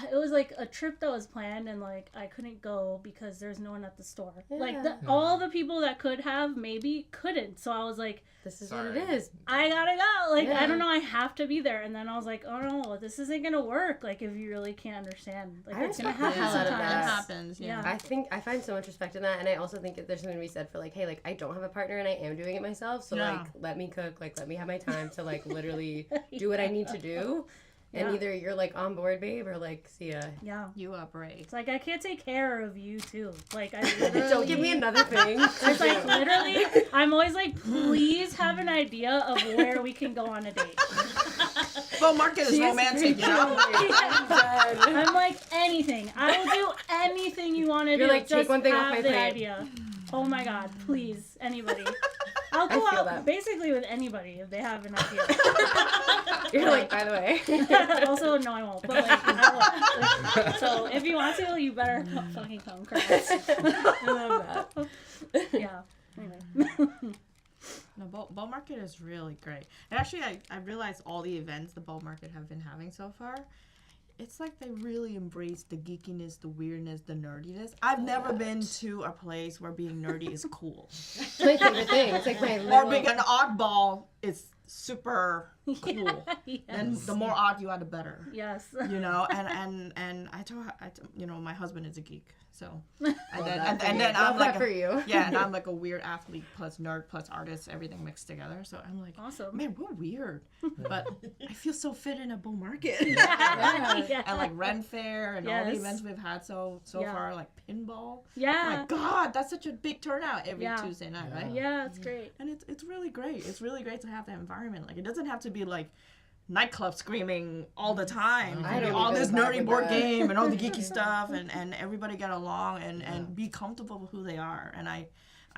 It was like a trip that was planned, and like I couldn't go because there's no one at the store. Like Yeah. all the people that could have maybe couldn't. So I was like, this is Sorry. what it is. I gotta go. Like Yeah. I don't know, I have to be there. And then I was like, oh no, this isn't gonna work. Like if you really can't understand, like I it's gonna respect the happen hell out of sometimes. that. It happens, yeah. Yeah. I find so much respect in that, and I also think that there's something to be said for like, hey, like I don't have a partner and I am doing it myself, so Yeah. like let me cook, like let me have my time to like literally do what I need to do, and Yeah. either you're like on board, babe, or like see ya. Yeah. You operate. It's like I can't take care of you too. Like I Don't give me another thing. It's like literally, I'm always like, please have an idea of where we can go on a date. Well, market is romantic, you know? I'm like, anything. I will do anything you want to do. You're like, take Just one thing off have my the plate. idea. Oh my god, please, anybody. I'll go feel out that. basically with anybody if they have an idea. You're like, by the way. Also, no, I won't. But like, I will. Like, so if you want to, you better fucking come, Chris. I love that. Yeah. Anyway. No, Bow Market is really great. And actually, I realized all the events the Bow Market have been having so far, it's like they really embrace the geekiness, the weirdness, the nerdiness. I've never been to a place where being nerdy is cool. It's my favorite thing. It's like my Or little... being an oddball is super cool. Yes. And the more odd you are, the better. Yes. You know, and I told you know, my husband is a geek, so and that then Love I'm that like for you. yeah, and I'm like a weird athlete plus nerd plus artist, everything mixed together. So I'm like, Awesome. man, we're weird, but I feel so fit in a Bull Market. Yeah. And like Ren Fair and all the Yes. events we've had so Yeah. far, like pinball. Yeah. My God, that's such a big turnout every Yeah. Tuesday night, Yeah. right? Yeah, it's great. And it's really great. It's really great to have that environment. Like it doesn't have to be like nightclub screaming all the time. I And don't all even this vibe nerdy with board that. game and all the geeky stuff and everybody get along and be comfortable with who they are. And I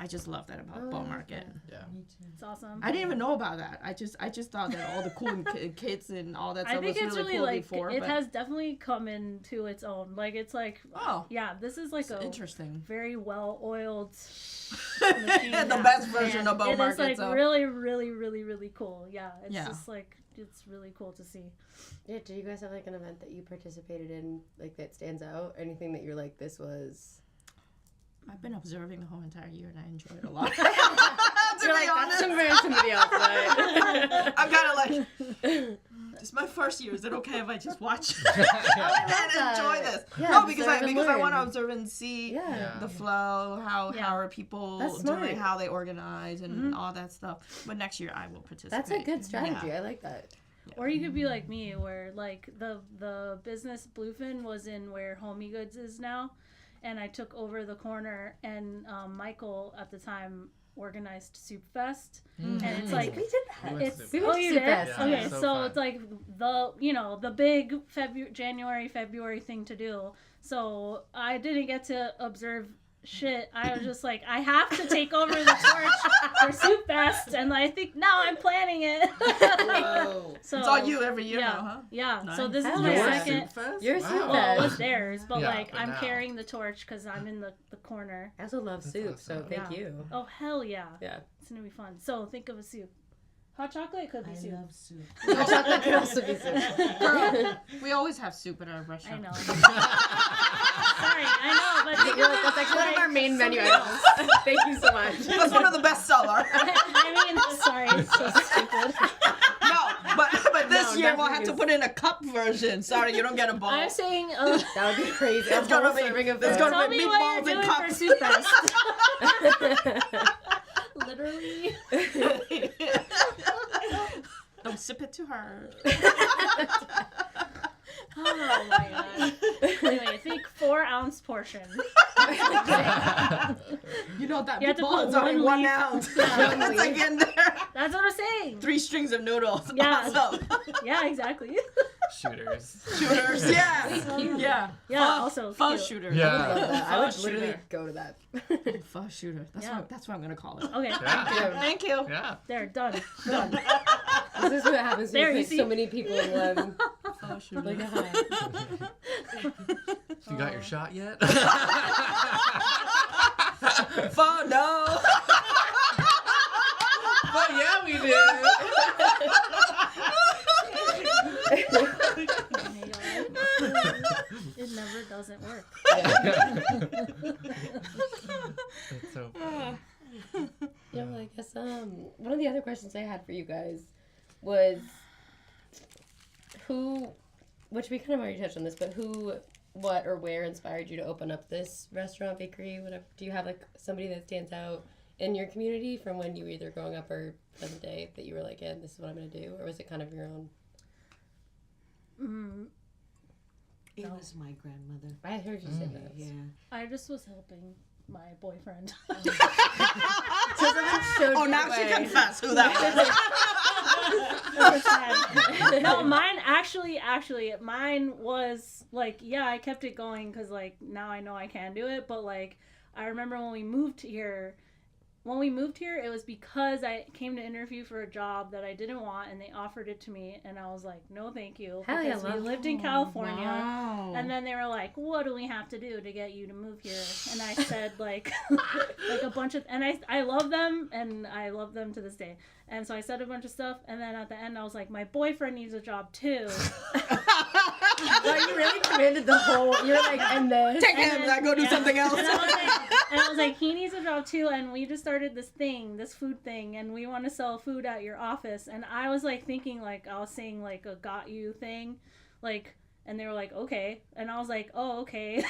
just love that about Bow Market. Yeah. Me too. It's awesome. I didn't even know about that. I just thought that all the cool kids and all that I stuff think was it's really really cool like before. it but has definitely come into its own. Like it's like Oh. yeah, this is like it's a interesting. very well oiled The now. best version And of Bow it Market. is like so. really, really, really, really cool. Yeah, it's Yeah. just like it's really cool to see. Yeah, do you guys have like an event that you participated in, like that stands out? Anything that you're like, this was... I've been observing the whole entire year and I enjoy it a lot. To You're be like, honest. that's some somebody else, but... I'm kind of like, it's my first year. Is it okay if I just watch and enjoy this? Yeah, No, because observe and I want to learn. observe and see Yeah. the flow, how Yeah. are people That's smart. doing, how they organize, and all that stuff. But next year I will participate. That's a good strategy. Yeah. I like that. Or you could be like me, where like the business Bluefin was in where Homey Goods is now, and I took over the corner, and Michael at the time organized Soup Fest, and it's like We did that. We went it's to We went oh to you Soup did Fest. Yeah, okay so so fun. it's like the big January thing to do, so I didn't get to observe shit. I was just like, I have to take over the torch for Soup Fest, and I think now I'm planning it. Whoa. So It's all you every year yeah, now, huh? yeah. So Nice. this is Hell my yeah. second. You're Soup Well, Fest. it was theirs, but Yeah, like but I'm now. carrying the torch because I'm in the corner. I also love That's soup, so awesome. thank Yeah. you. Oh hell yeah! Yeah. It's gonna be fun. So think of a soup. Hot chocolate could be I soup. love soup. Hot chocolate could also be soup. Girl, we always have soup at our I restaurant. know. sorry. I know, but You're like, that's actually one of our main menu items. Thank you so much. That's one of the best seller. I mean, sorry, it's so stupid. No, but this No, year that's we'll have to put in a cup version. Sorry, you don't get a bowl. I'm saying, That would be crazy. It's gonna be- serving of it's food. gonna tell be me what meatballs you're and doing for cups. Soup Fest. Literally. Don't sip it too hard. Oh my god. Anyway, I think 4-ounce portion. You know that You have to meatball put is only one 1 leaf. ounce. Yeah. That's like in there. That's what I'm saying. 3 strings of noodles. Yeah. Awesome. Yeah, exactly. Shooters. Shooters. Yeah. Yeah. Yeah, Pho- also pho cute. shooter. I Yeah. love that. I would Pho literally shooter. go to that. Pho shooter. That's Yeah. what I'm gonna call it. Okay, Yeah. Thank you. Yeah. there, done. Done. This is what happens when There, you you pick see? so many people in one. Pho shooter. Like, You got your shot yet? Pho, no. Well, yeah, we did. Oh my god. It never doesn't work. That's so funny. Yeah, well, I guess one of the other questions I had for you guys was who, which we kind of already touched on this, but who, what, or where inspired you to open up this restaurant, bakery, whatever? Do you have like somebody that stands out in your community from when you were either growing up or present day that you were like, yeah, this is what I'm gonna do, or was it kind of your own? It was my grandmother. I heard you say that. Yeah. I just was helping my boyfriend. Oh, now she confessed who that was. No, mine actually, mine was like, yeah, I kept it going because like now I know I can do it. But like, I remember when we moved here, it was because I came to interview for a job that I didn't want, and they offered it to me, and I was like, no, thank you, Hell yeah, because we love- lived in California. Wow. And then they were like, what do we have to do to get you to move here? And I said, like, like a bunch of, and I love them, and I love them to this day. And so I said a bunch of stuff, and then at the end I was like, my boyfriend needs a job too. No, you really committed the whole, you're like, and this. Take him. I go do Yeah. something else. And I was like, he needs a job too, and we just started this food thing, and we want to sell food at your office. And I was like thinking, like, I was saying like a got you thing, like, and they were like, okay, and I was like, oh, okay.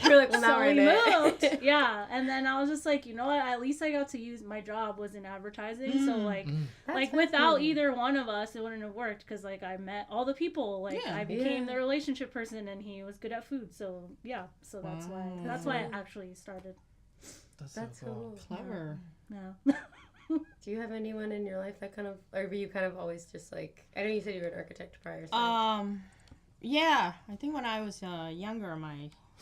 You're like, well, now So we're in we it. moved. Yeah, and then I was just like, you know what? At least I got to use my job was in advertising, so like, That's without fascinating. either one of us, it wouldn't have worked because like I met all the people. Like Yeah. I became Yeah. the relationship person, and he was good at food. So yeah, so that's why I actually started. That's That's so cool. cool. Clever. Yeah. Do you have anyone in your life that kind of, or were you kind of always just like, I know you said you were an architect prior, so. Yeah. I think when I was younger,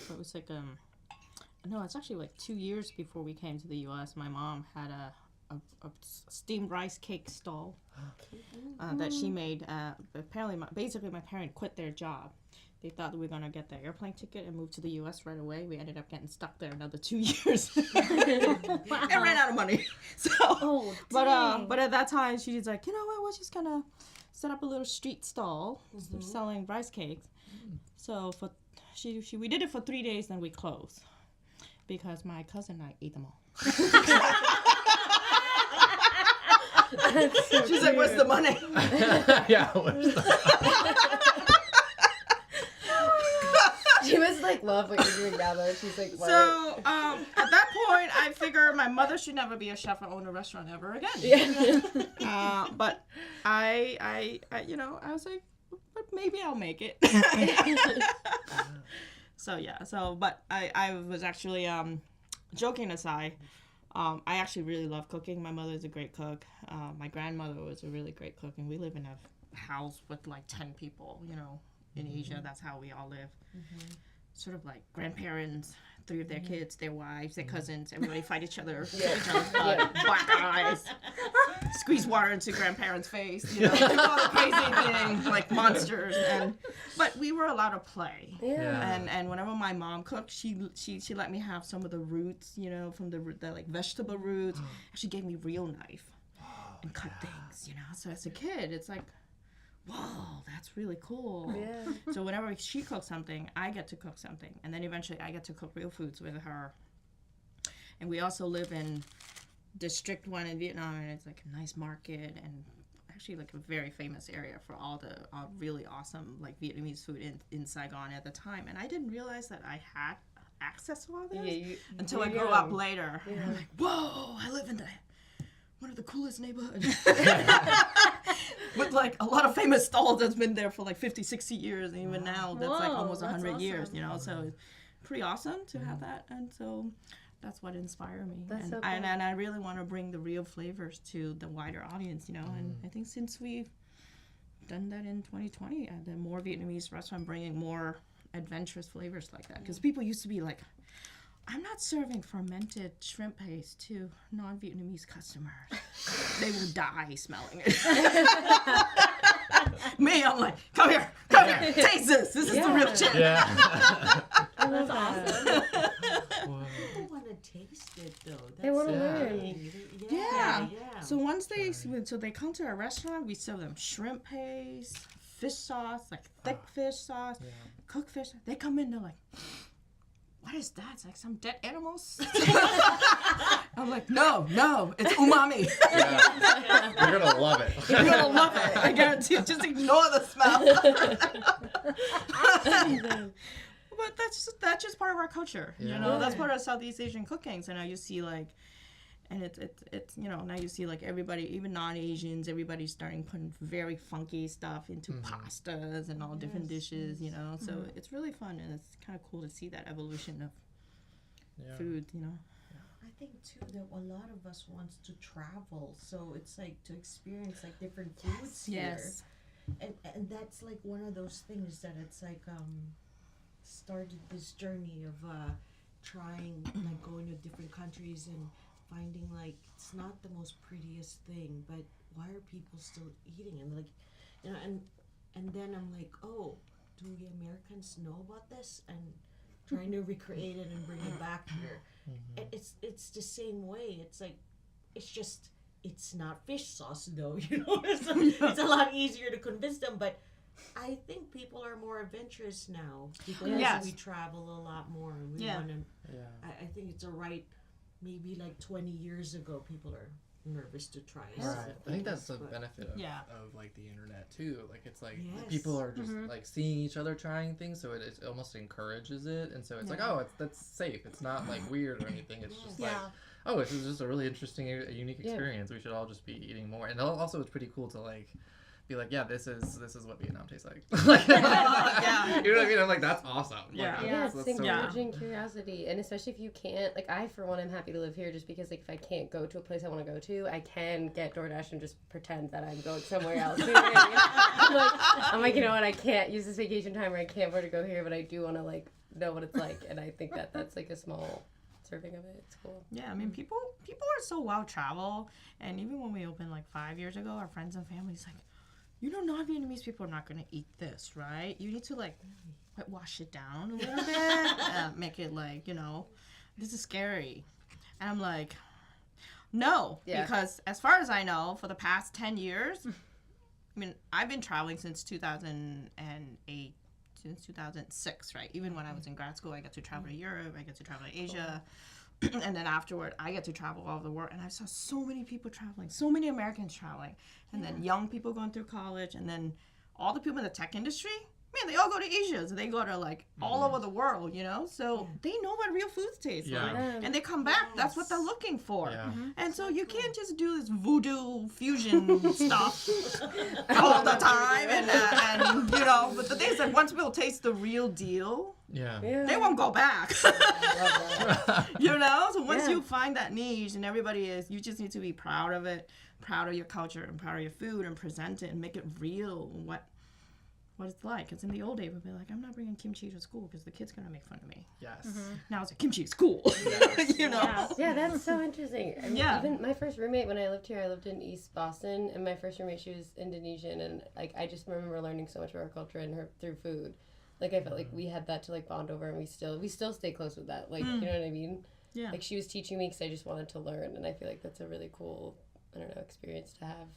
it was like no, it's actually like 2 years before we came to the U.S. My mom had a steamed rice cake stall that she made. Apparently, basically, my parents quit their job. They thought we were gonna get the airplane ticket and move to the U.S. right away. We ended up getting stuck there another 2 years and ran out of money. So, Oh, dang. but at that time, she's like, you know what? We're just gonna set up a little street stall selling rice cakes. So we did it for 3 days, then we closed because my cousin and I ate them all. She's like, "What's the money?" Yeah. Where's the... She must like love what you're doing now though. She's like, what? So at that point, I figure my mother should never be a chef or own a restaurant ever again. Yeah. But I you know, I was like, but maybe I'll make it. So yeah. So but I was actually joking aside. I actually really love cooking. My mother's a great cook. My grandmother was a really great cook, and we live in a house with like 10 people. You know, in Asia, that's how we all live. Sort of like grandparents, 3 of their kids, their wives, their cousins, everybody fight each other, black eyes, squeeze water into grandparents' face, you know, all the crazy things, like monsters. But we were allowed to play. Yeah. And whenever my mom cooked, she let me have some of the roots, you know, from the like vegetable roots. She gave me real knife and cut things, you know. So as a kid, it's like, whoa, that's really cool. Yeah. So whenever she cooks something, I get to cook something. And then eventually I get to cook real foods with her. And we also live in District 1 in Vietnam, and it's like a nice market and actually like a very famous area for all the really awesome like Vietnamese food in Saigon at the time. And I didn't realize that I had access to all this until I grew up later. Yeah. And I'm like, whoa, I live in one of the coolest neighborhoods. With like a lot of famous stalls that's been there for like 50, 60 years. And even now that's like almost 100 years, you know, so it's pretty awesome to have that. And so that's what inspired me. That's and, so cool. and I really want to bring the real flavors to the wider audience, you know. And I think since we've done that in 2020, the more Vietnamese restaurant bringing more adventurous flavors like that. Because people used to be like, I'm not serving fermented shrimp paste to non-Vietnamese customers. They will die smelling it. Me, I'm like, come here, taste this. This is the real shit. Yeah. That's awesome. People want to taste it though. They want to Yeah. learn. Yeah. So once they come to our restaurant, we serve them shrimp paste, fish sauce, like thick fish sauce, cooked fish. They come in, they're like, what is that? It's like some dead animals. I'm like, no, it's umami. Yeah. You're gonna love it. You're gonna love it. I guarantee you. Just ignore the smell. But that's just part of our culture, you know. That's part of Southeast Asian cooking. So now you see like, and it's you know, now you see like everybody, even non-Asians, everybody's starting putting very funky stuff into pastas and all different dishes, you know. So it's really fun, and it's kind of cool to see that evolution of food, you know. I think too that a lot of us wants to travel, so it's like to experience like different foods here. And that's like one of those things that it's like started this journey of trying like going to different countries and finding like it's not the most prettiest thing, but why are people still eating? And like, you know, and then I'm like, oh, do the Americans know about this? And trying to recreate it and bring it back here. And it's the same way. It's like it's not fish sauce though, you know. It's a lot easier to convince them, but I think people are more adventurous now because we travel a lot more and we want to. I think it's maybe like 20 years ago, people are nervous to try. Right. I think that's the benefit of like the internet too. Like it's like people are just like seeing each other trying things, so it almost encourages it, and so it's like, oh, that's safe. It's not like weird or anything. It's just like, oh, it's just a really interesting, unique experience. We should all just be eating more. And also, it's pretty cool to like be like, yeah, this is what Vietnam tastes like. You know what I mean? I'm like, that's awesome. It's encouraging curiosity, and especially if you can't, like, I for one am happy to live here just because like if I can't go to a place I want to go to, I can get DoorDash and just pretend that I'm going somewhere else. You know what I mean? I'm like, you know what, I can't use this vacation time or I can't afford to go here, but I do want to like know what it's like, and I think that's like a small serving of it. It's cool. Yeah, I mean, people are so well traveled, and even when we opened like 5 years ago, our friends and family's like, you know, non-Vietnamese people are not going to eat this, right? You need to, like, wash it down a little bit, make it, like, you know, this is scary. And I'm like, no, because as far as I know, for the past 10 years, I mean, I've been traveling since 2008, since 2006, right? Even when I was in grad school, I got to travel to Europe, I got to travel to Asia. And then afterward, I get to travel all over the world, and I saw so many people traveling, so many Americans traveling, and then young people going through college, and then all the people in the tech industry, man, they all go to Asia, so they go to like all over the world, you know, so they know what real foods taste like, and they come back, that's what they're looking for, and so you can't just do this voodoo fusion stuff all the time, and you know, but the thing is that once people taste the real deal, they won't go back. You know, so once you find that niche, and everybody is, you just need to be proud of it, proud of your culture, and proud of your food, and present it and make it real. What it's like. Because in the old days, we'd be like, I'm not bringing kimchi to school because the kid's gonna make fun of me. Yes. Now it's like, kimchi is cool. You know. Yeah, that's so interesting. I mean, even my first roommate when I lived here, I lived in East Boston, and my first roommate, she was Indonesian, and like I just remember learning so much about our culture and her through food. Like, I felt like we had that to, like, bond over, and we still stay close with that. Like, you know what I mean? Yeah. Like, she was teaching me because I just wanted to learn, and I feel like that's a really cool, I don't know, experience to have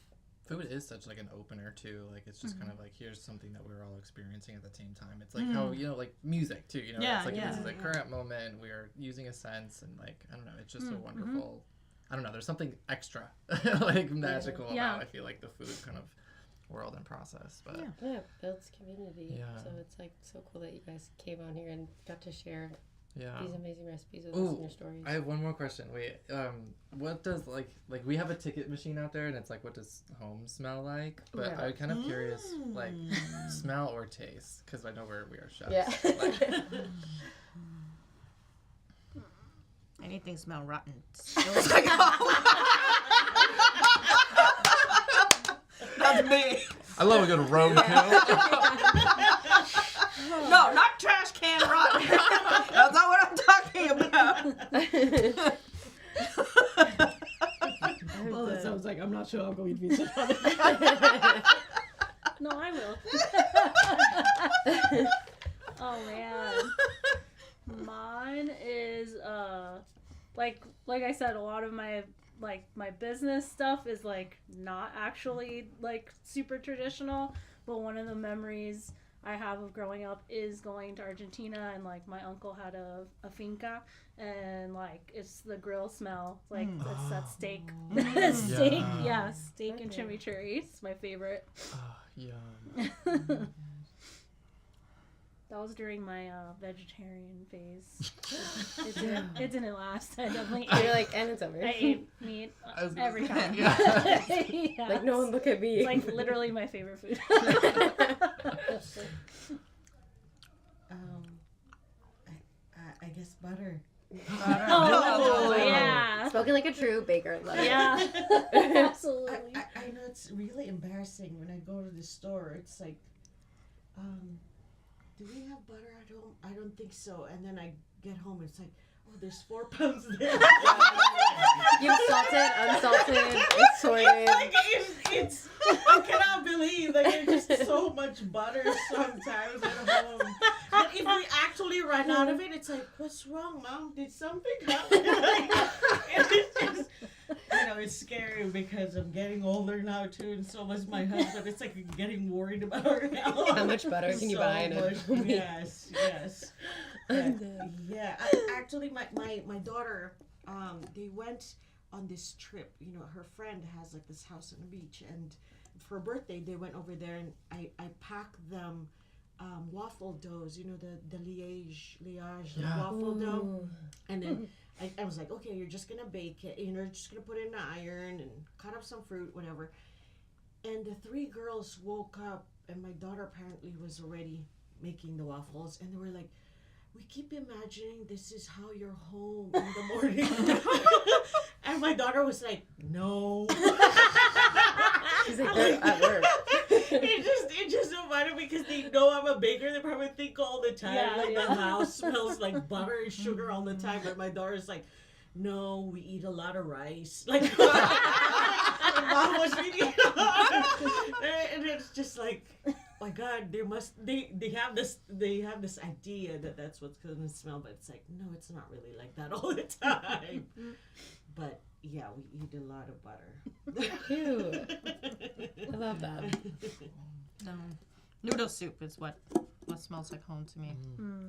food is such like an opener too. Like it's just kind of like here's something that we're all experiencing at the same time. It's like how like music too. It's like this is a current moment. We are using a sense, and like I don't know. It's just a wonderful. I don't know. There's something extra, like magical about. I feel like the food kind of world and process, but it builds community. Yeah. So it's like so cool that you guys came on here and got to share. Yeah. These amazing recipes with us and your stories. I have one more question. Wait, what does like we have a ticket machine out there, and it's like, what does home smell like? But I'm kind of curious, like smell or taste, because I know we are chefs. Yeah. Like, Anything smell rotten. That's me. I love a good roadkill. No, not trash can rotten. That's not what I'm talking about. Well, that sounds like I'm not sure I'll go eat Viet Citron. No, I will. Oh man. Mine is like I said, a lot of my business stuff is like not actually like super traditional, but one of the memories I have of growing up is going to Argentina, and like my uncle had a finca, and like it's the grill smell, like it's that steak. Steak and chimichurri. It's my favorite. Yum. That was during my vegetarian phase. It didn't last. I definitely You're like, and it's over. I ate meat every time. Yeah. Like, no one look at me. It's like literally my favorite food. I guess butter. Oh, yeah. Spoken like a true baker. Love it. Yeah. Absolutely. I know it's really embarrassing when I go to the store. It's like, do we have butter? I don't think so. And then I get home and it's like, oh, there's 4 pounds there. You've salted, unsalted, assorted. It's I cannot believe that there's just so much butter sometimes at home. And if we actually run out of it, it's like, what's wrong, Mom? Did something happen? It's just, it's scary because I'm getting older now too, and so was my husband. It's like I'm getting worried about her health. How much butter can you buy in a week? Yes. Yeah. Actually, my daughter, they went on this trip. Her friend has like this house on the beach, and for her birthday they went over there, and I packed them waffle doughs, the Liège waffle dough, and then I was like, okay, you're just gonna bake it, just gonna put it in the iron and cut up some fruit, whatever. And the 3 girls woke up, and my daughter apparently was already making the waffles, and they were like, we keep imagining this is how you're home in the morning. And my daughter was like, no. She's like, they're at work. It just so funny because they know I'm a baker. They probably think all the time the house smells like butter and sugar all the time. But my daughter's like, no, we eat a lot of rice. Like, Mom was reading. And it's just like, oh my God, they have this idea that that's what's gonna smell, but it's like, no, it's not really like that all the time. But yeah, we eat a lot of butter. Cute. I love that. Noodle soup is what smells like home to me.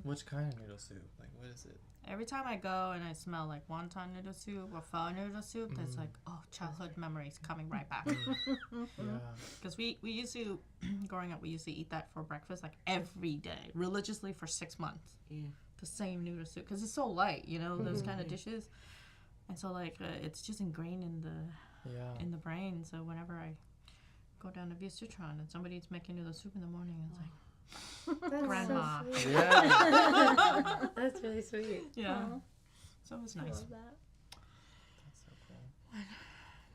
Which kind of noodle soup? Like, what is it? Every time I go and I smell like wonton noodle soup or pho noodle soup, it's like, oh, childhood memories coming right back. Yeah. Because we used to, growing up, we used to eat that for breakfast like every day, religiously for 6 months. Yeah. The same noodle soup, because it's so light, those kind of dishes. And so like it's just ingrained in the brain. So whenever I go down to Viet Citron and somebody's making noodle soup in the morning, it's like, That's Grandma. So sweet. Yeah. That's really sweet. yeah. Aww. So it was I nice. love that. That's so cool.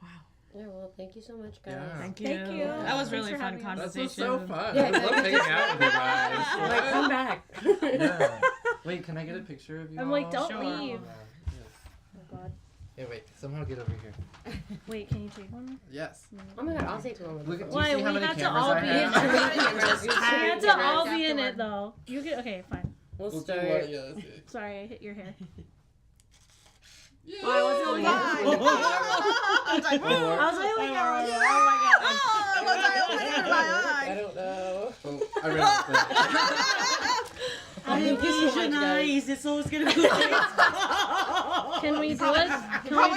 Wow. Yeah, well, thank you so much, guys. Yeah. Thank you. Thank you. That was Thanks really for fun having us. This conversation. was so fun. Yeah, I love hanging out with you guys. Like, come back. Yeah. Wait, can I get a picture of you I'm all? like, don't Sure. leave. Yeah. Oh God. Yeah, wait. Somehow get over here. Wait, can you take one? Yes. Oh my God, I'll take one with Look me. at, do Why, you see how we many have to cameras all I be have? in Too many cameras. We have to all be in it though. You get okay, fine. We'll We'll do start. what? Yeah, that's it. Sorry, I hit your hair. Yeah. Oh, I wasn't looking at Five. you. I was like, I was like, oh my god. oh my god. Oh, was I opening my I eyes? don't know. Oh, I ran out of I think this is much, guys. nice. It's always gonna be good. Can we do it? Can we